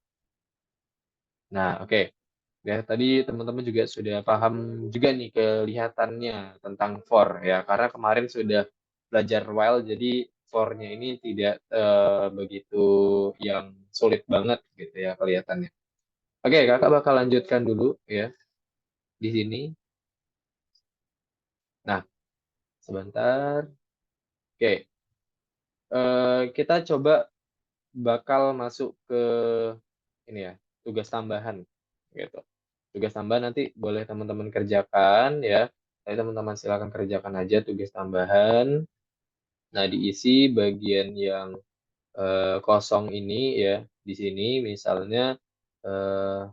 Nah, oke. Ya, tadi teman-teman juga sudah paham juga nih kelihatannya tentang for ya. Karena kemarin sudah belajar while, jadi for-nya ini tidak begitu yang sulit banget gitu ya kelihatannya. Oke, kakak bakal lanjutkan dulu ya di sini. Nah, sebentar. Oke, kita coba bakal masuk ke ini ya, tugas tambahan gitu. Tugas tambahan nanti boleh teman-teman kerjakan ya. Jadi teman-teman silakan kerjakan aja tugas tambahan. Nah, diisi bagian yang kosong ini ya. Di sini misalnya eh,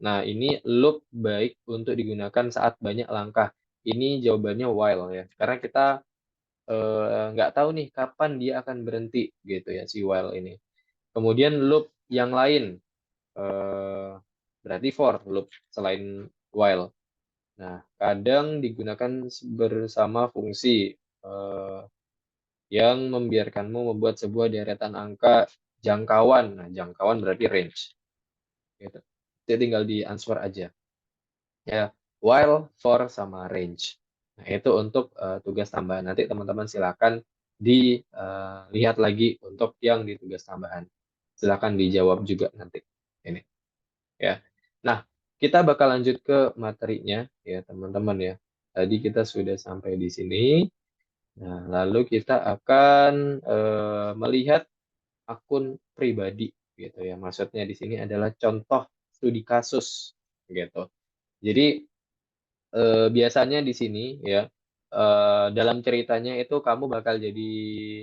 nah, ini loop baik untuk digunakan saat banyak langkah. Ini jawabannya while ya. Karena kita nggak tahu nih kapan dia akan berhenti gitu ya si while ini. Kemudian loop yang lain eh, berarti for loop selain while. Nah, kadang digunakan bersama fungsi yang membiarkanmu membuat sebuah deretan angka jangkauan. Nah, jangkauan berarti range. Gitu. Jadi tinggal di answer aja. Ya, while, for, sama range. Nah, itu untuk tugas tambahan. Nanti teman-teman silakan dilihat lagi untuk yang di tugas tambahan. Silakan dijawab juga nanti. Ini. Ya. Nah, kita bakal lanjut ke materinya ya, teman-teman ya. Tadi kita sudah sampai di sini. Nah, lalu kita akan melihat akun pribadi gitu ya. Maksudnya di sini adalah contoh studi kasus gitu. Jadi biasanya di sini ya dalam ceritanya itu kamu bakal jadi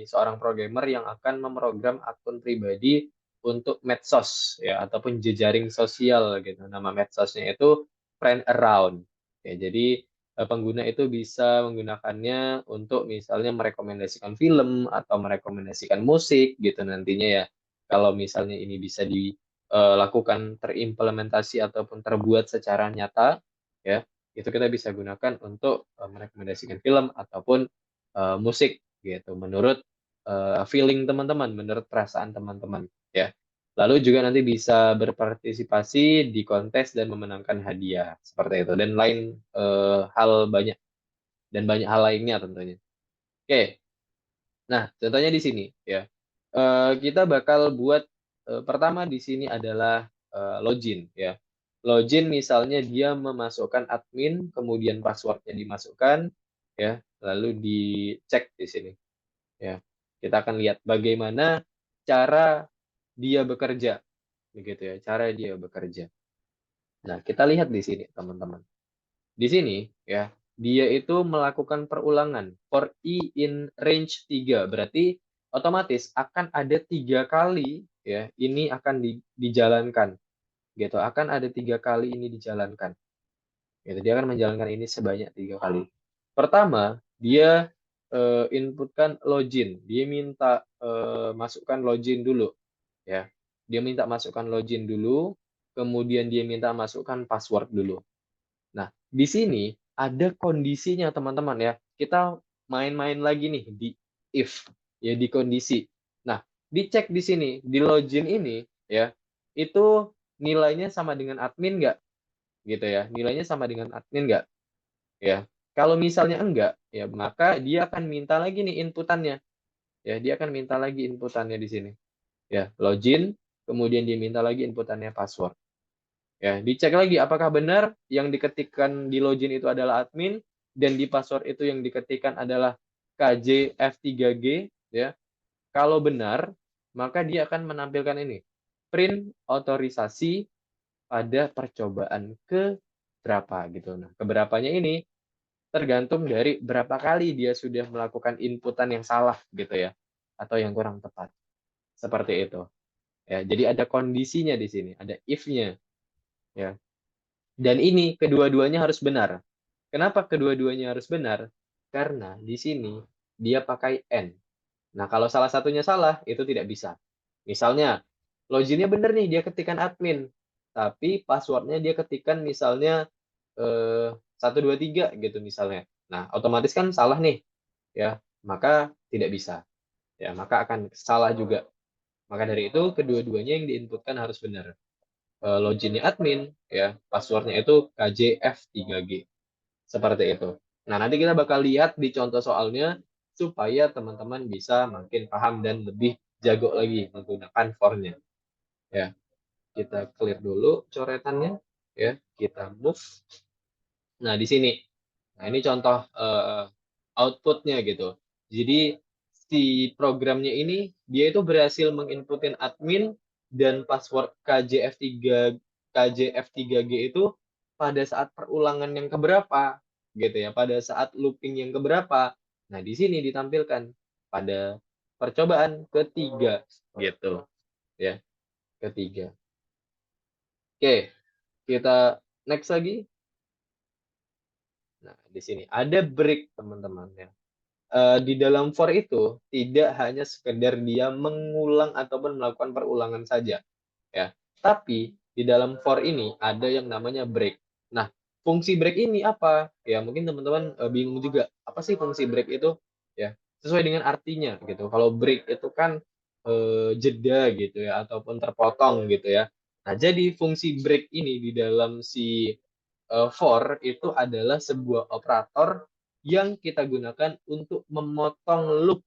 seorang programmer yang akan memprogram akun pribadi untuk medsos ya ataupun jejaring sosial gitu. Nama medsosnya itu friend around. Ya, jadi pengguna itu bisa menggunakannya untuk misalnya merekomendasikan film atau merekomendasikan musik gitu nantinya ya. Kalau misalnya ini bisa dilakukan terimplementasi ataupun terbuat secara nyata ya itu kita bisa gunakan untuk merekomendasikan film ataupun musik gitu menurut feeling teman-teman, menurut perasaan teman-teman ya. Lalu juga nanti bisa berpartisipasi di kontes dan memenangkan hadiah seperti itu dan lain hal banyak dan banyak hal lainnya tentunya. Oke. Nah, contohnya di sini ya. Kita bakal buat pertama di sini adalah login ya. Login misalnya dia memasukkan admin, kemudian passwordnya dimasukkan ya, lalu dicek di sini ya. Kita akan lihat bagaimana cara dia bekerja begitu ya, cara dia bekerja. Nah, kita lihat di sini teman-teman. Di sini ya, dia itu melakukan perulangan for i in range 3. Berarti otomatis akan ada 3 kali ya, ini akan dijalankan gitu. Akan ada 3 kali ini dijalankan. Gitu. Dia akan menjalankan ini sebanyak 3 kali. Pertama, dia inputkan login. Dia minta masukkan login dulu ya. Dia minta masukkan login dulu, kemudian dia minta masukkan password dulu. Nah, di sini ada kondisinya teman-teman ya. Kita main-main lagi nih di if ya di kondisi. Nah, dicek di sini di login ini ya. Itu nilainya sama dengan admin nggak? Gitu ya. Nilainya sama dengan admin nggak? Ya. Kalau misalnya enggak, ya maka dia akan minta lagi nih inputannya. Ya, dia akan minta lagi inputannya di sini. Ya, login, kemudian diminta lagi inputannya password. Ya, dicek lagi apakah benar yang diketikkan di login itu adalah admin dan di password itu yang diketikkan adalah KJ F3G, ya. Kalau benar, maka dia akan menampilkan ini. Print otorisasi pada percobaan ke berapa gitu. Nah, keberapanya ini tergantung dari berapa kali dia sudah melakukan inputan yang salah gitu ya, atau yang kurang tepat. Seperti itu. Ya, jadi ada kondisinya di sini, ada if-nya ya. Dan ini kedua-duanya harus benar. Kenapa kedua-duanya harus benar? Karena di sini dia pakai and. Nah, kalau salah satunya salah, itu tidak bisa. Misalnya, loginnya benar nih, dia ketikkan admin. Tapi passwordnya dia ketikkan misalnya 123 gitu misalnya. Nah, otomatis kan salah nih, ya. Maka tidak bisa. Ya, maka akan salah juga. Maka dari itu, kedua-duanya yang diinputkan harus benar. Loginnya admin, ya, passwordnya itu KJF3G. Seperti itu. Nah, nanti kita bakal lihat di contoh soalnya supaya teman-teman bisa makin paham dan lebih jago lagi menggunakan for-nya. Ya, kita clear dulu coretannya, ya. Kita move. Nah, di sini. Nah, ini contoh output-nya gitu. Jadi si programnya ini dia itu berhasil menginputin admin dan password KJF3G itu pada saat perulangan yang keberapa gitu ya, pada saat looping yang keberapa. Nah, di sini ditampilkan pada percobaan ketiga gitu ya, ketiga. Oke, kita next lagi. Nah, di sini ada break teman-teman ya. Di dalam for itu tidak hanya sekedar dia mengulang ataupun melakukan perulangan saja ya. Tapi di dalam for ini ada yang namanya break. Nah, fungsi break ini apa? Ya, mungkin teman-teman bingung juga. Apa sih fungsi break itu? Ya, sesuai dengan artinya gitu. Kalau break itu kan jeda gitu ya ataupun terpotong gitu ya. Nah, jadi fungsi break ini di dalam si for itu adalah sebuah operator yang kita gunakan untuk memotong loop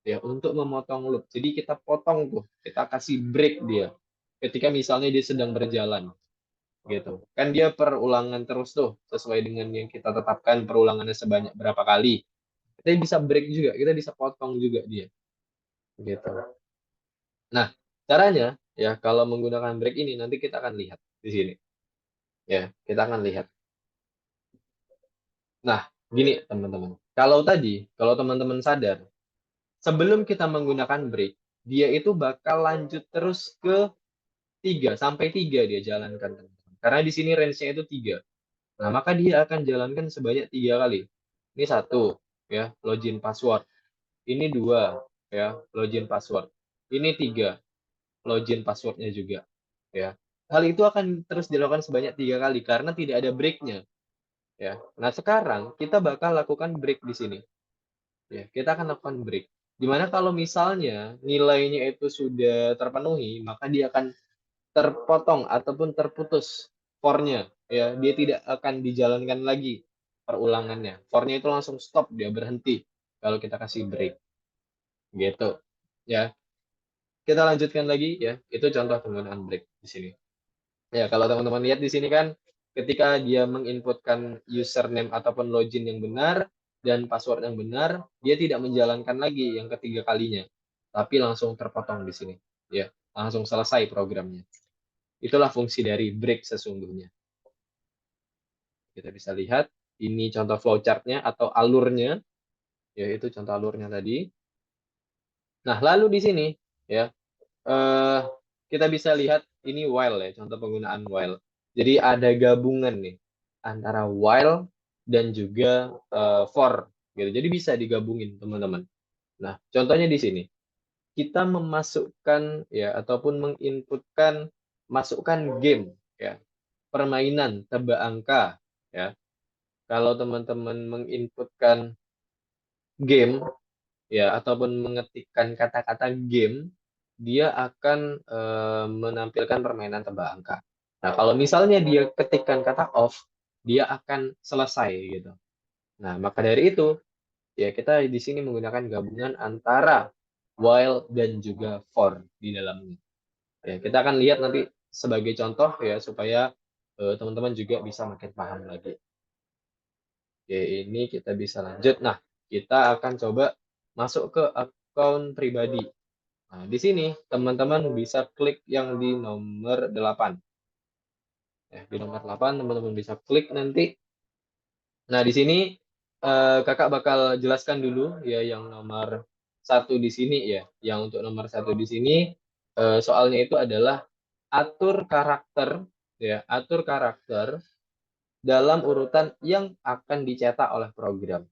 ya, untuk memotong loop. Jadi kita potong tuh, kita kasih break dia. Ketika misalnya dia sedang berjalan gitu. Kan dia perulangan terus tuh sesuai dengan yang kita tetapkan perulangannya sebanyak berapa kali. Kita bisa break juga, kita bisa potong juga dia. Gitu. Nah, caranya ya kalau menggunakan break ini nanti kita akan lihat di sini. Ya, kita akan lihat. Nah, gini teman-teman. Kalau teman-teman sadar, sebelum kita menggunakan break, dia itu bakal lanjut terus ke 3 sampai 3 dia jalankan, teman-teman. Karena di sini range-nya itu 3. Nah, maka dia akan jalankan sebanyak 3 kali. Ini 1, ya, login password. Ini 2, ya, login password. Ini 3, login passwordnya juga, ya. Hal itu akan terus dilakukan sebanyak 3 kali karena tidak ada break-nya, ya. Nah, sekarang kita bakal lakukan break di sini. Ya, kita akan lakukan break. Dimana kalau misalnya nilainya itu sudah terpenuhi, maka dia akan terpotong ataupun terputus for-nya. Ya, dia tidak akan dijalankan lagi perulangannya. For-nya itu langsung stop, dia berhenti kalau kita kasih break. Gitu. Ya. Kita lanjutkan lagi ya. Itu contoh penggunaan break di sini. Ya, kalau teman-teman lihat di sini kan ketika dia menginputkan username ataupun login yang benar dan password yang benar, dia tidak menjalankan lagi yang ketiga kalinya, tapi langsung terpotong di sini. Ya, langsung selesai programnya. Itulah fungsi dari break sesungguhnya. Kita bisa lihat ini contoh flowchart-nya atau alurnya, yaitu contoh alurnya tadi. Nah, lalu di sini ya kita bisa lihat ini while ya, contoh penggunaan while. Jadi ada gabungan nih antara while dan juga for gitu. Jadi bisa digabungin teman-teman. Nah, contohnya di sini. Kita memasukkan ya ataupun menginputkan masukkan game ya. Permainan tebak angka ya. Kalau teman-teman menginputkan game ya ataupun mengetikkan kata-kata game, dia akan menampilkan permainan tebak angka. Nah, kalau misalnya dia ketikkan kata off, dia akan selesai gitu. Nah, maka dari itu ya kita di sini menggunakan gabungan antara while dan juga for di dalamnya. Ya, kita akan lihat nanti sebagai contoh ya supaya teman-teman juga bisa makin paham lagi. Oke, ini kita bisa lanjut. Nah, kita akan coba masuk ke akun pribadi. Nah, di sini teman-teman bisa klik yang di nomor 8. Ya, di nomor 8 teman-teman bisa klik nanti. Nah, di sini kakak bakal jelaskan dulu ya yang nomor 1 di sini ya. Yang untuk nomor 1 di sini soalnya itu adalah atur karakter ya, atur karakter dalam urutan yang akan dicetak oleh program.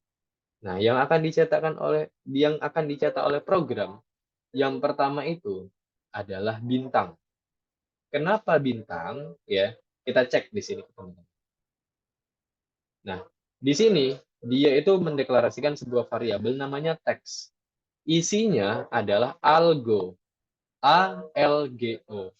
Nah, yang akan dicetak oleh program yang pertama itu adalah bintang. Kenapa bintang? Ya, kita cek di sini, teman-teman. Nah, di sini dia itu mendeklarasikan sebuah variabel namanya text. Isinya adalah algo, ALGO.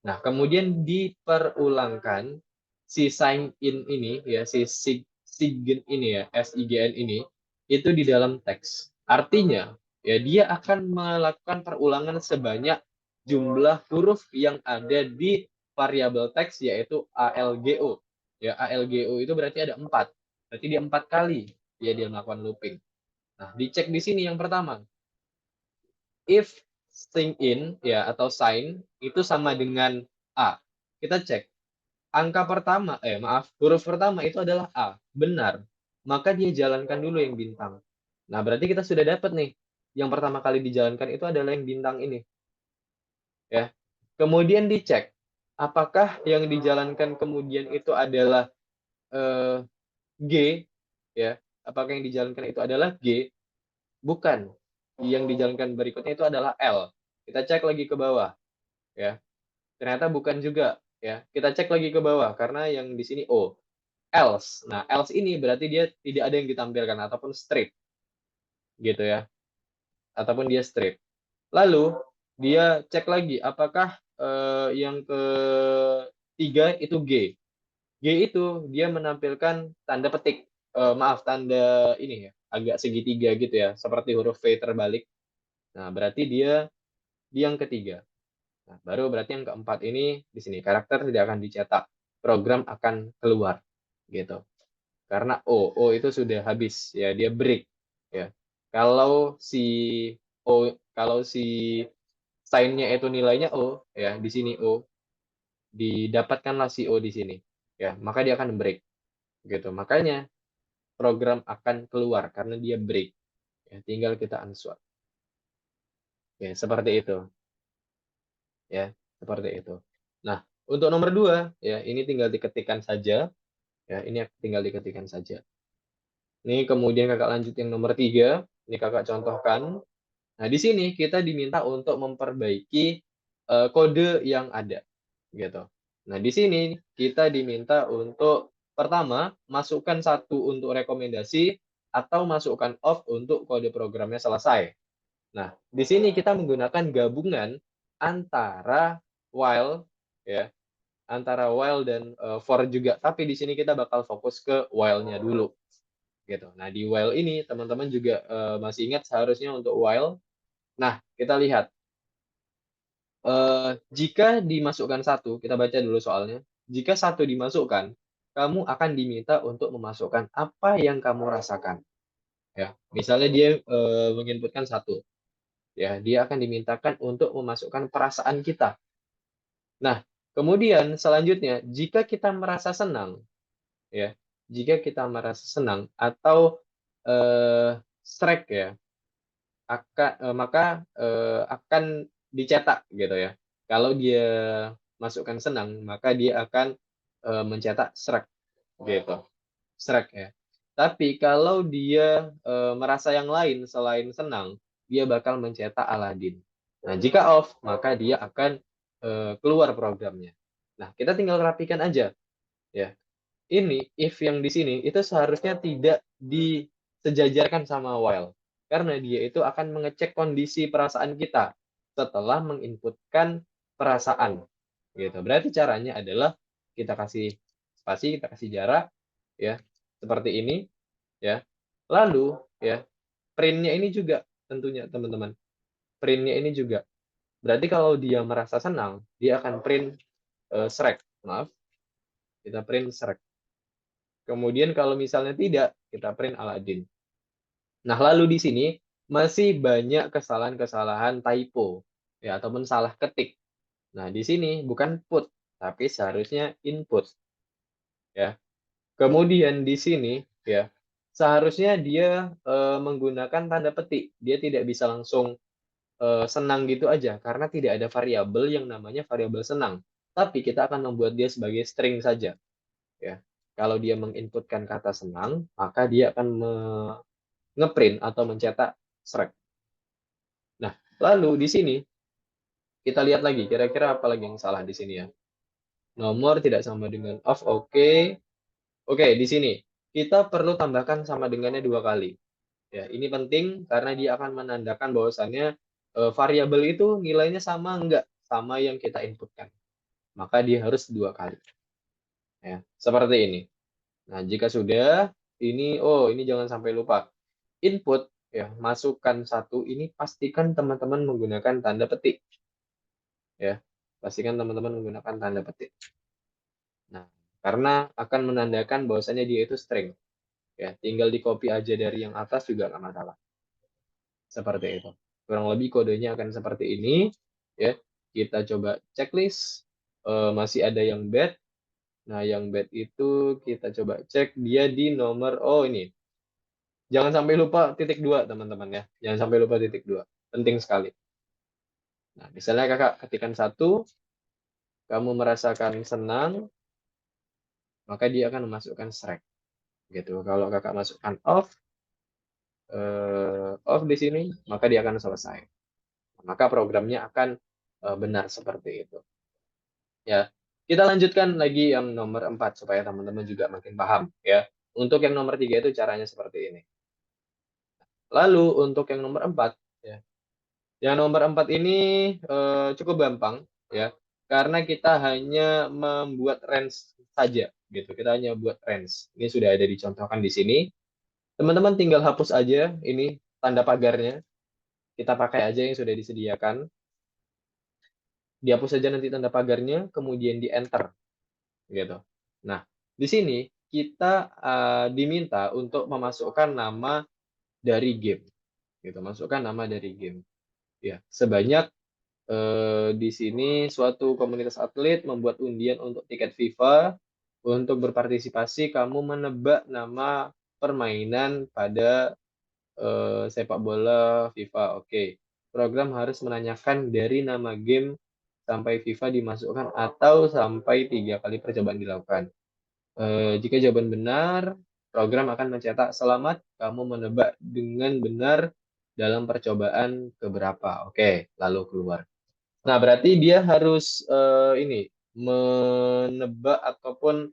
Nah, kemudian diperulangkan si sign in ini ya, si sign ini ya, SIGN ini itu di dalam teks. Artinya, ya dia akan melakukan perulangan sebanyak jumlah huruf yang ada di variabel teks yaitu ALGO. Ya, ALGO itu berarti ada 4. Berarti dia 4 kali dia melakukan looping. Nah, dicek di sini yang pertama. If sign in ya atau sign itu sama dengan A. Kita cek. Huruf pertama itu adalah A. Benar. Maka dia jalankan dulu yang bintang. Nah, berarti kita sudah dapat nih. Yang pertama kali dijalankan itu adalah yang bintang ini. Ya. Kemudian dicek. Apakah yang dijalankan kemudian itu adalah G? Ya. Apakah yang dijalankan itu adalah G? Bukan. Yang dijalankan berikutnya itu adalah L. Kita cek lagi ke bawah. Ya. Ternyata bukan juga. Ya. Kita cek lagi ke bawah. Karena yang di sini O. Else. Nah, else ini berarti dia tidak ada yang ditampilkan ataupun strip. Gitu ya. Ataupun dia strip. Lalu dia cek lagi apakah yang ketiga itu G. G itu dia menampilkan tanda petik. Tanda ini ya, agak segitiga gitu ya, seperti huruf V terbalik. Nah, berarti dia di yang ketiga. Nah, baru berarti yang keempat ini di sini karakter tidak akan dicetak, program akan keluar gitu. Karena O itu sudah habis ya, dia break ya. Kalau si sign-nya itu nilainya O ya, di sini O, didapatkanlah si O di sini ya, maka dia akan break gitu. Makanya program akan keluar karena dia break. Ya, tinggal kita unswap. Ya, seperti itu. Ya, seperti itu. Nah, untuk nomor 2 ya, ini tinggal diketikkan saja. Ya, ini tinggal diketikkan saja. Ini kemudian kakak lanjut yang nomor 3. Ini kakak contohkan. Nah, di sini kita diminta untuk memperbaiki kode yang ada, gitu. Nah, di sini kita diminta untuk pertama masukkan 1 untuk rekomendasi atau masukkan off untuk kode programnya selesai. Nah, di sini kita menggunakan gabungan antara while ya, antara while dan for juga. Tapi di sini kita bakal fokus ke while-nya dulu. Gitu. Nah, di while ini teman-teman juga masih ingat seharusnya untuk while. Nah, kita lihat. Jika dimasukkan 1, kita baca dulu soalnya. Jika 1 dimasukkan, kamu akan diminta untuk memasukkan apa yang kamu rasakan. Ya, misalnya dia menginputkan 1. Ya, dia akan dimintakan untuk memasukkan perasaan kita. Nah, kemudian selanjutnya, jika kita merasa senang, ya, jika kita merasa senang atau strike ya, maka akan dicetak gitu ya. Kalau dia masukkan senang, maka dia akan mencetak strike gitu. Strike ya. Tapi kalau dia merasa yang lain selain senang, dia bakal mencetak Aladin. Nah, jika off, maka dia akan keluar programnya. Nah, kita tinggal rapikan aja ya. Ini if yang di sini itu seharusnya tidak disejajarkan sama while. Karena dia itu akan mengecek kondisi perasaan kita setelah menginputkan perasaan. Gitu. Berarti caranya adalah kita kasih spasi, kita kasih jarak ya, seperti ini ya. Lalu ya, print-nya ini juga tentunya teman-teman. Print-nya ini juga. Berarti kalau dia merasa senang, dia akan print Shrek. Maaf, kita print Shrek. Kemudian kalau misalnya tidak, kita print Aladdin. Nah, lalu di sini masih banyak kesalahan-kesalahan typo ya ataupun salah ketik. Nah, di sini bukan put, tapi seharusnya input ya. Kemudian di sini ya, seharusnya dia menggunakan tanda petik. Dia tidak bisa langsung senang gitu aja karena tidak ada variabel yang namanya variabel senang. Tapi kita akan membuat dia sebagai string saja ya. Kalau dia menginputkan kata senang, maka dia akan ngeprint atau mencetak Shrek. Nah, lalu di sini kita lihat lagi kira-kira apa lagi yang salah di sini ya. Nomor tidak sama dengan of, oke. Oke, di sini kita perlu tambahkan sama dengannya 2 kali. Ya, ini penting karena dia akan menandakan bahwasannya variabel itu nilainya sama enggak sama yang kita inputkan. Maka dia harus 2 kali. Ya, seperti ini. Nah, jika sudah ini jangan sampai lupa. Input ya, masukkan 1 ini pastikan teman-teman menggunakan tanda petik. Ya, pastikan teman-teman menggunakan tanda petik. Nah, karena akan menandakan bahwasannya dia itu string. Ya, tinggal di copy aja dari yang atas juga nggak masalah. Seperti itu. Kurang lebih kodenya akan seperti ini. Ya, kita coba checklist. Masih ada yang bad. Nah, yang bad itu kita coba cek dia di nomor, ini. Jangan sampai lupa titik 2, teman-teman ya. Jangan sampai lupa titik 2. Penting sekali. Nah, misalnya kakak ketikkan 1, kamu merasakan senang, maka dia akan memasukkan Shrek. Gitu. Kalau kakak masukkan off di sini, maka dia akan selesai. Maka programnya akan benar seperti itu. Ya, kita lanjutkan lagi yang nomor 4 supaya teman-teman juga makin paham ya. Untuk yang nomor 3 itu caranya seperti ini. Lalu untuk yang nomor 4 ya. Yang nomor 4 ini cukup gampang ya. Karena kita hanya membuat range saja gitu. Kita hanya buat range. Ini sudah ada dicontohkan di sini. Teman-teman tinggal hapus aja ini tanda pagarnya. Kita pakai aja yang sudah disediakan. Dihapus saja nanti tanda pagarnya, kemudian di enter gitu. Nah, di sini kita diminta untuk memasukkan nama dari game gitu. Masukkan nama dari game. Ya, sebanyak di sini suatu komunitas atlet membuat undian untuk tiket FIFA. Untuk berpartisipasi kamu menebak nama permainan pada sepak bola FIFA. Oke. Program harus menanyakan dari nama game sampai FIFA dimasukkan atau sampai 3 kali percobaan dilakukan. Jika jawaban benar, program akan mencetak selamat kamu menebak dengan benar dalam percobaan keberapa. Oke, lalu keluar. Nah, berarti dia harus ini menebak ataupun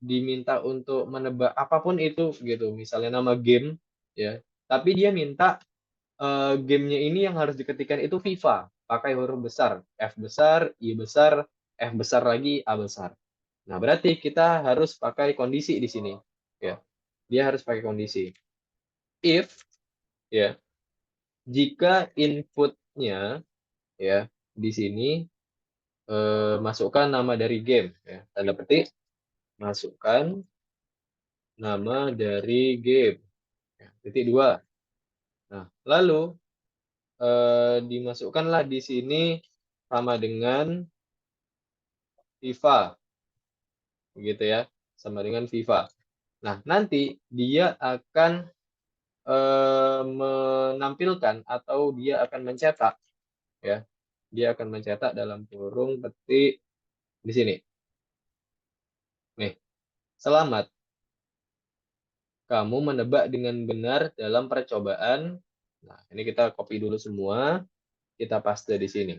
diminta untuk menebak apapun itu gitu. Misalnya nama game ya. Tapi dia minta gamenya ini yang harus diketikkan itu FIFA, pakai huruf besar, F besar, I besar, F besar lagi, A besar. Nah, berarti kita harus pakai kondisi di sini, ya. Dia harus pakai kondisi. If, ya, jika inputnya, ya, di sini masukkan nama dari game, ya, tanda petik, masukkan nama dari game, ya, titik 2. Nah, lalu dimasukkanlah di sini sama dengan FIFA, begitu ya, sama dengan FIFA. Nah, nanti dia akan menampilkan atau dia akan mencetak, ya, dia akan mencetak dalam kurung petik di sini. Nih, selamat. Kamu menebak dengan benar dalam percobaan. Nah, ini kita copy dulu semua, kita paste di sini.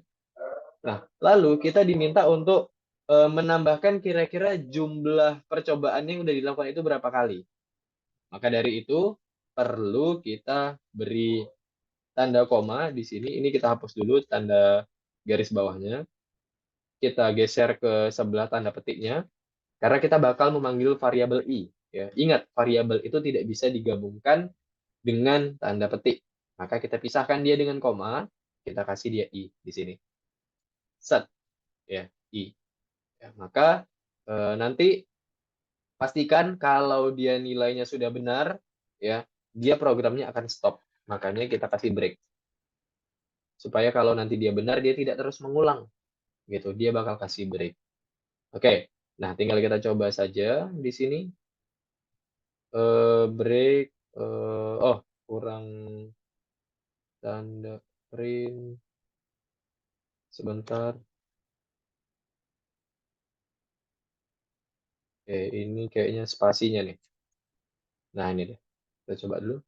Nah, lalu kita diminta untuk menambahkan kira-kira jumlah percobaan yang udah dilakukan itu berapa kali. Maka dari itu perlu kita beri tanda koma di sini. Ini kita hapus dulu tanda garis bawahnya. Kita geser ke sebelah tanda petiknya karena kita bakal memanggil variabel i. Ya. Ingat, variabel itu tidak bisa digabungkan dengan tanda petik. Maka kita pisahkan dia dengan koma, kita kasih dia I di sini. Set, ya, I. Ya, maka nanti pastikan kalau dia nilainya sudah benar, ya, dia programnya akan stop. Makanya kita kasih break. Supaya kalau nanti dia benar, dia tidak terus mengulang. Gitu, dia bakal kasih break. Oke, nah tinggal kita coba saja di sini. Break, oh kurang tanda print. Sebentar. Oke, ini kayaknya spasinya nih. Nah, ini deh. Kita coba dulu.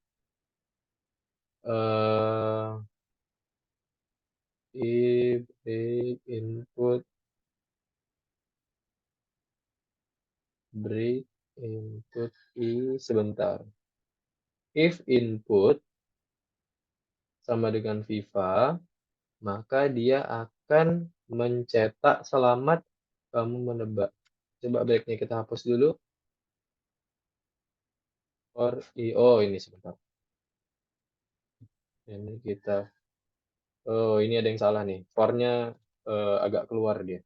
If break input break input I sebentar. If input sama dengan Viva, maka dia akan mencetak selamat kamu menebak. Coba breaknya kita hapus dulu. For I, oh ini sebentar. Ini kita, oh ini ada yang salah nih. For-nya agak keluar dia.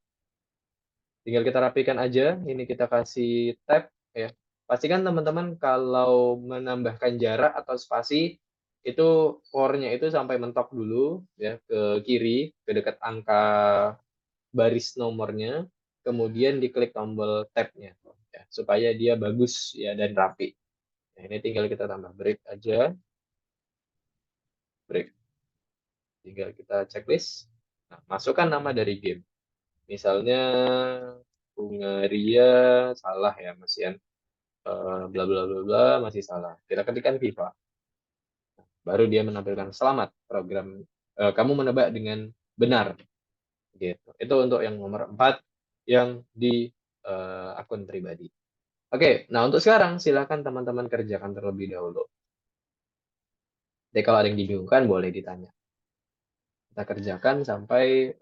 Tinggal kita rapikan aja. Ini kita kasih tab ya. Pastikan teman-teman kalau menambahkan jarak atau spasi itu for-nya itu sampai mentok dulu ya ke kiri, ke dekat angka baris nomornya, kemudian diklik tombol tab-nya ya, supaya dia bagus ya dan rapi. Nah, ini tinggal kita tambah break aja. Break. Tinggal kita checklist. Nah, masukkan nama dari game. Misalnya Hungaria salah ya Mas Ian. Bla bla bla bla masih salah. Kita ketikkan FIFA. Baru dia menampilkan selamat program kamu menebak dengan benar. Gitu. Itu untuk yang nomor 4 yang di akun pribadi. Oke, nah untuk sekarang silakan teman-teman kerjakan terlebih dahulu. Jadi kalau ada yang dibingungkan boleh ditanya. Kita kerjakan sampai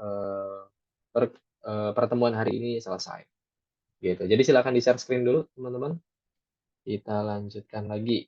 pertemuan hari ini selesai. Gitu. Jadi silakan di share screen dulu teman-teman. Kita lanjutkan lagi.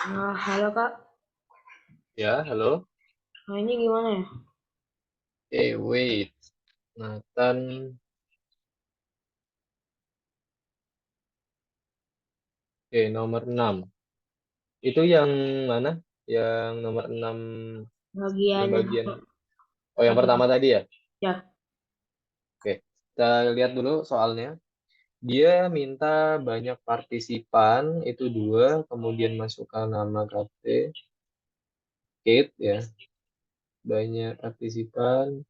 Nah, halo Kak. Ya, halo. Nah, ini gimana ya? Wait. Nathan. Nomor 6. Itu yang mana? Yang nomor 6 Bagian yang yang bagian. Oh, yang pertama tadi ya? ya. Oke. Kita lihat dulu soalnya. Dia minta banyak partisipan, itu 2, kemudian masukkan nama Kate ya. Banyak partisipan,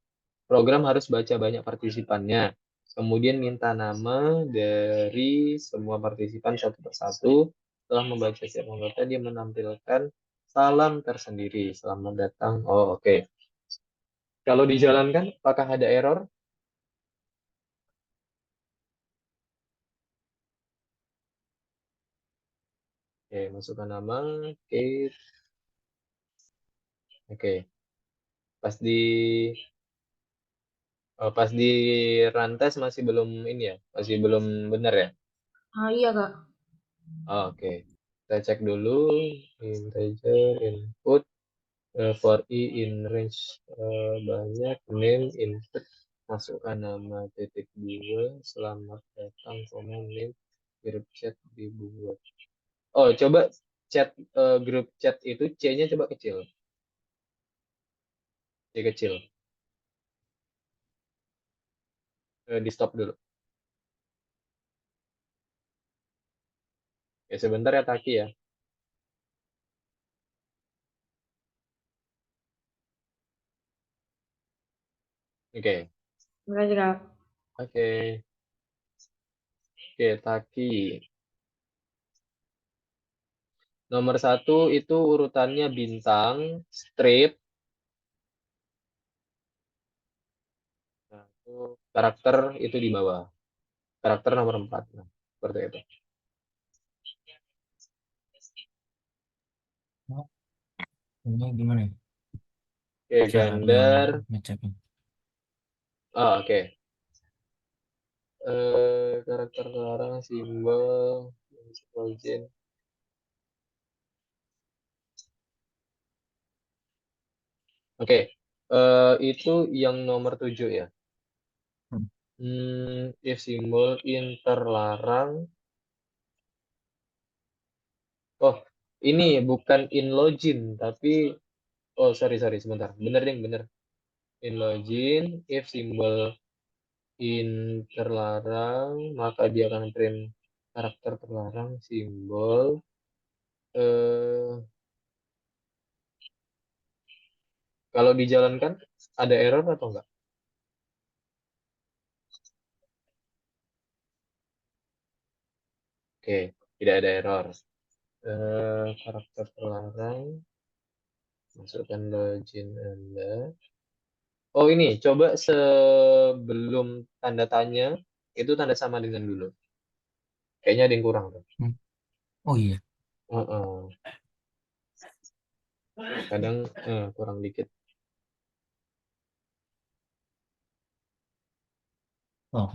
program harus baca banyak partisipannya. Kemudian minta nama dari semua partisipan satu persatu. Setelah membaca setiap anggota, dia menampilkan salam tersendiri. Selamat datang. Oh, oke. Kalau dijalankan, apakah ada error? Oke, masukkan nama. Oke, oke. Pas di pas di rantes masih belum ini ya, masih belum benar ya. Iya kak. Oke, kita cek dulu integer input for i in range banyak name input masukkan nama titik dua selamat datang koma name grup chat dibuat. Oh, coba chat grup chat itu C-nya coba kecil. C kecil. Di stop dulu. Ya sebentar ya Taki ya. Oke. Makasih kak. Oke. Oke, Taki. Nomor satu itu urutannya bintang, strip, nah, itu karakter itu di bawah. Karakter nomor 4. Nah, seperti itu. Oh, ini gimana ya? Oke, Cara gender. ngeceknya. Oh, oke. Karakter terlarang, simbol, login. Oke, itu yang nomor 7 ya. Hmm. If simbol in terlarang. Oh, ini bukan in login, tapi oh sorry sebentar. Bener ding, bener. In login, if simbol in terlarang, maka dia akan print karakter terlarang, simbol. Eh, kalau dijalankan ada error atau enggak? Oke, tidak ada error. Karakter terlarang, masukkan login Anda. Oh ini, coba sebelum tanda tanya, itu tanda sama dengan dulu. Kayaknya ada yang kurang tuh. Hmm. Oh iya. Heeh. Kadang kurang dikit. Oh,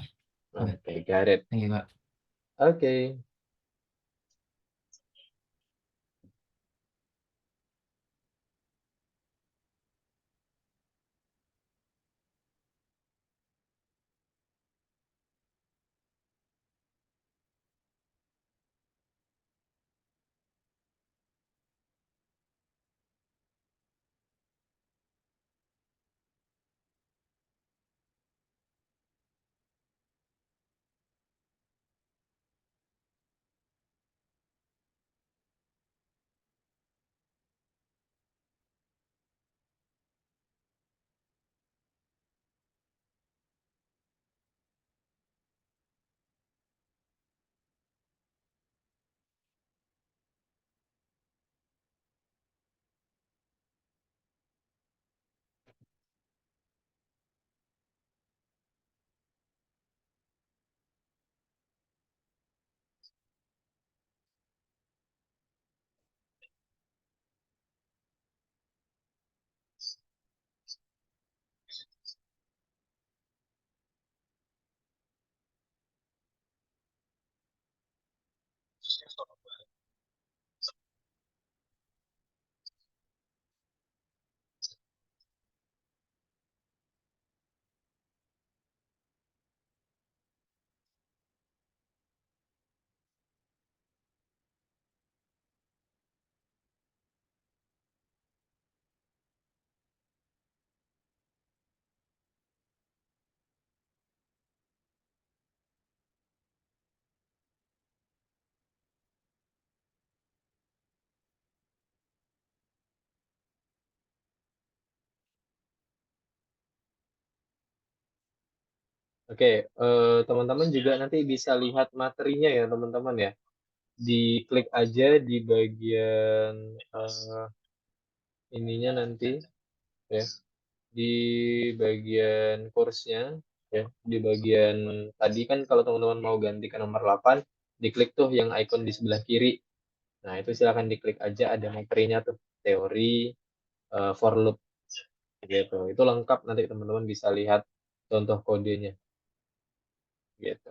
oke. Oke, got it. Thank you, Kak. Oke. Oke, teman-teman juga nanti bisa lihat materinya ya teman-teman ya. Diklik aja di bagian ininya nanti ya, di bagian kursnya ya, di bagian tadi kan kalau teman-teman mau ganti ke nomor 8, diklik tuh yang icon di sebelah kiri. Nah, itu silakan diklik aja ada materinya tuh, teori for loop gitu. Itu lengkap nanti teman-teman bisa lihat contoh kodenya gitu.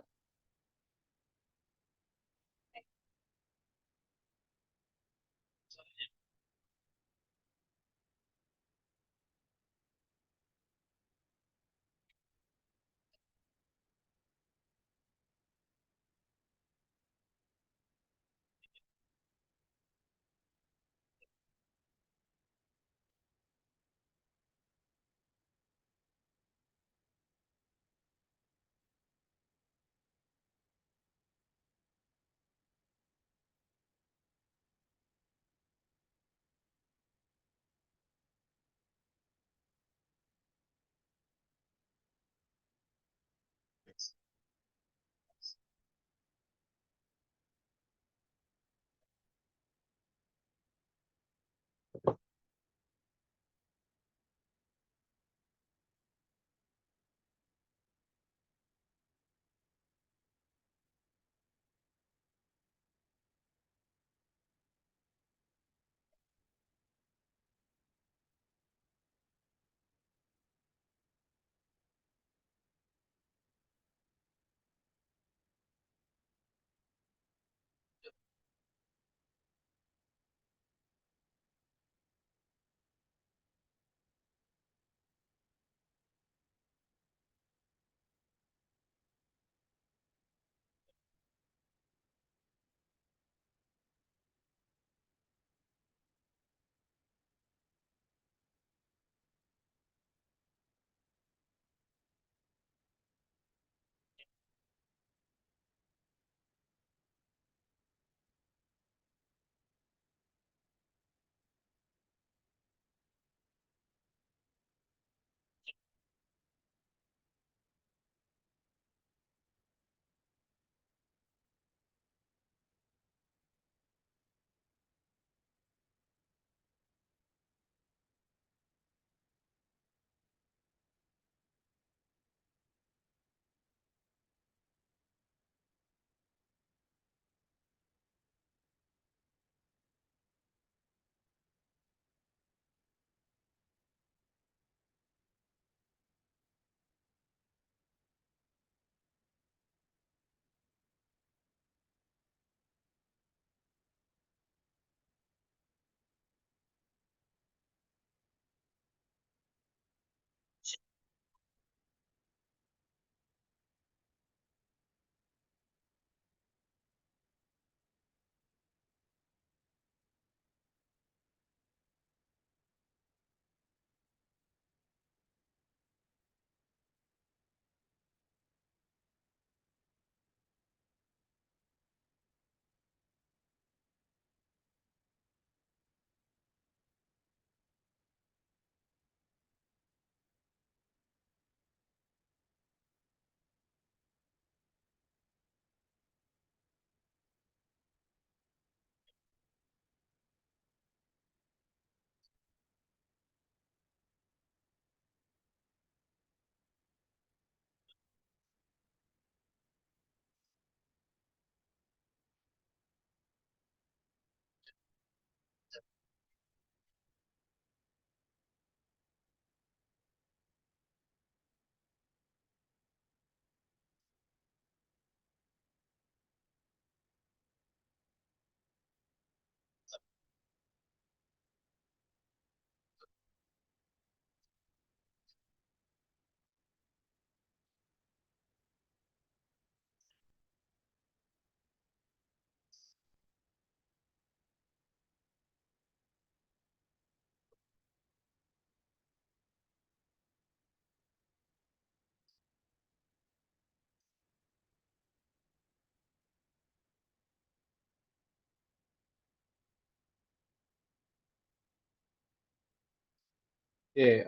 Oke,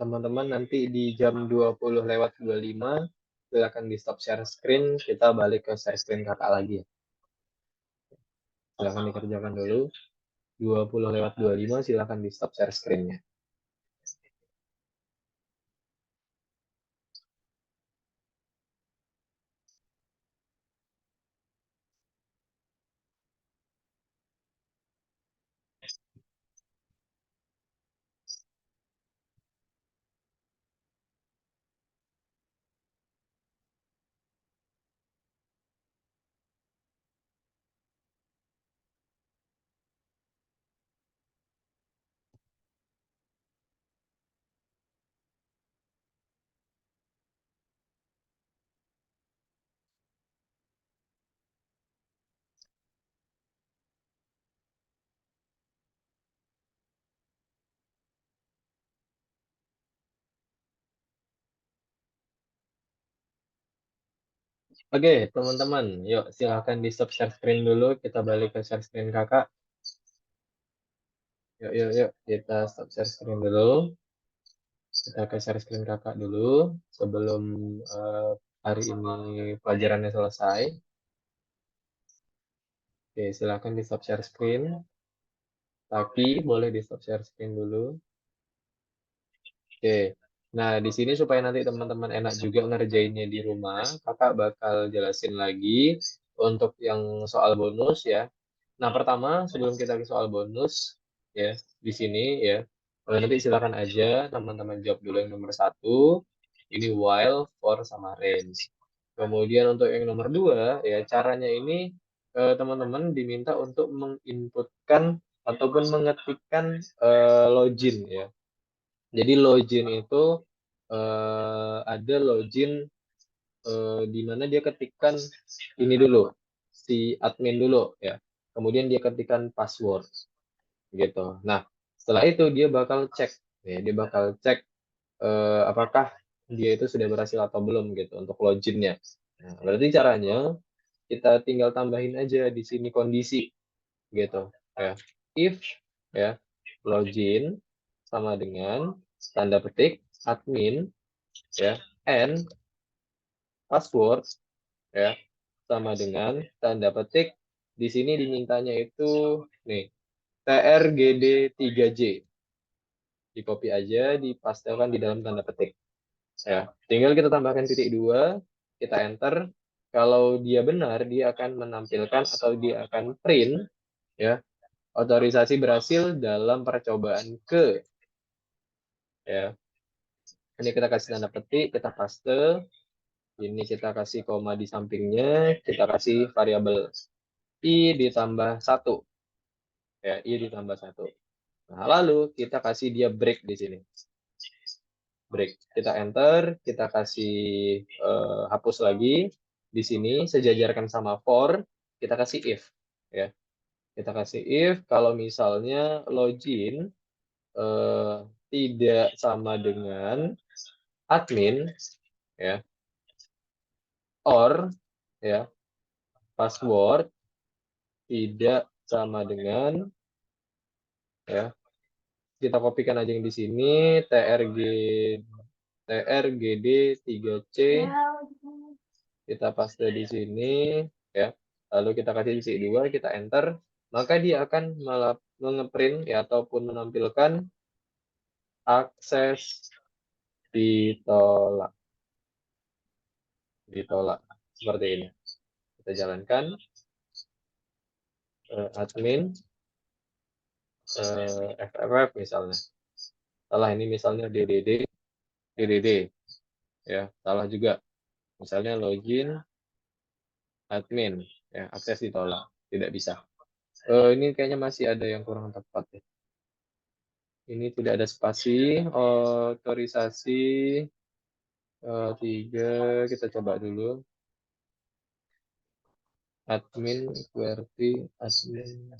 teman-teman nanti di jam 20 lewat 25 silakan di stop share screen, kita balik ke share screen kakak lagi ya. Silakan dikerjakan dulu. 20:25 silakan di stop share screen-nya. Oke, teman-teman, yuk silakan di stop share screen dulu, kita balik ke share screen kakak. Yuk, kita stop share screen dulu. Kita ke share screen kakak dulu, sebelum hari ini pelajarannya selesai. Oke, silakan di stop share screen. Tapi boleh di stop share screen dulu. Oke, nah di sini supaya nanti teman-teman enak juga ngerjainnya di rumah, kakak bakal jelasin lagi untuk yang soal bonus ya. Nah pertama sebelum kita ke soal bonus ya di sini ya, nanti silakan aja teman-teman jawab dulu yang nomor 1. Ini while, for, sama range. Kemudian untuk yang nomor 2 ya caranya ini teman-teman diminta untuk menginputkan ataupun mengetikkan login ya. Jadi login itu ada login di mana dia ketikkan ini dulu, si admin dulu ya. Kemudian dia ketikkan password gitu. Nah, setelah itu dia bakal cek ya, dia bakal cek apakah dia itu sudah berhasil atau belum gitu untuk loginnya. Nah, berarti caranya kita tinggal tambahin aja di sini kondisi gitu ya. If ya login sama dengan tanda petik admin ya and password ya sama dengan tanda petik di sini dimintanya itu nih TRGD 3J. Di copy aja, dipastekan di dalam tanda petik. Ya, tinggal kita tambahkan titik 2, kita enter. Kalau dia benar, dia akan menampilkan atau dia akan print ya, otorisasi berhasil dalam percobaan ke ya. Ini kita kasih tanda petik, kita paste. Ini kita kasih koma di sampingnya, kita kasih variabel i ditambah 1. Ya, i ditambah 1. Nah, lalu kita kasih dia break di sini. Break. Kita enter, kita kasih hapus lagi. Di sini sejajarkan sama for, kita kasih if. Ya. Kita kasih if kalau misalnya login tidak sama dengan admin ya or ya password tidak sama dengan ya kita kopikan aja yang di sini trgd 3c kita paste di sini ya lalu kita kasih titik 2 kita enter maka dia akan mengeprint ya ataupun menampilkan akses ditolak seperti ini. Kita jalankan admin FFF misalnya. Salah ini misalnya DDD ya, salah juga. Misalnya login admin ya, akses ditolak, tidak bisa. Ini kayaknya masih ada yang kurang tepat ya. Ini tidak ada spasi, otorisasi 3 kita coba dulu. Admin QWERTY admin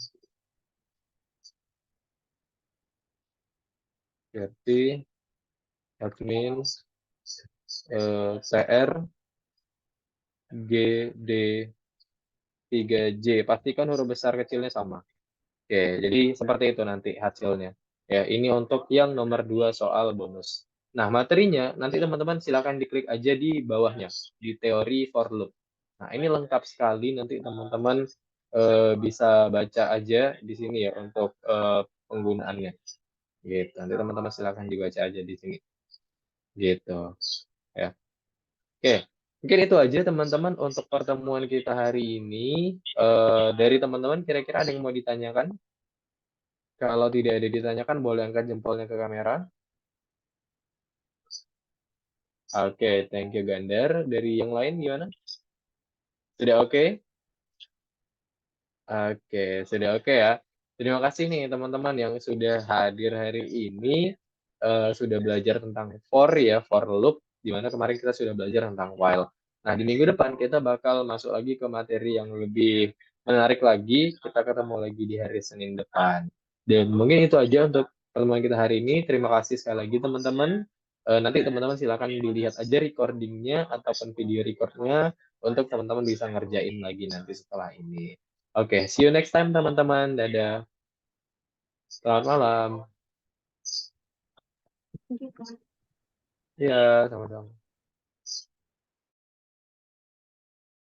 QWERTY admin CR GD 3J pastikan huruf besar kecilnya sama. Oke, jadi seperti itu nanti hasilnya. Ya, ini untuk yang nomor 2 soal bonus. Nah, materinya nanti teman-teman silakan diklik aja di bawahnya, di teori for loop. Nah, ini lengkap sekali, nanti teman-teman bisa baca aja di sini ya untuk penggunaannya. Gitu. Nanti teman-teman silakan dibaca aja di sini. Gitu. Ya. Oke. Mungkin itu aja teman-teman untuk pertemuan kita hari ini. Dari teman-teman kira-kira ada yang mau ditanyakan? Kalau tidak ada ditanyakan, boleh angkat jempolnya ke kamera. Oke, thank you Gandar. Dari yang lain gimana? Sudah oke? Oke, sudah oke ya. Terima kasih nih teman-teman yang sudah hadir hari ini. Sudah belajar tentang for ya, for loop. Di mana kemarin kita sudah belajar tentang while. Nah, di minggu depan kita bakal masuk lagi ke materi yang lebih menarik lagi. Kita ketemu lagi di hari Senin depan. Dan mungkin itu aja untuk pertemuan kita hari ini. Terima kasih sekali lagi teman-teman. Nanti teman-teman silakan dilihat aja recordingnya ataupun video recordnya untuk teman-teman bisa ngerjain lagi nanti setelah ini. Oke, see you next time teman-teman. Dadah. Selamat malam. Thank you, Kak. Iya, sama-sama.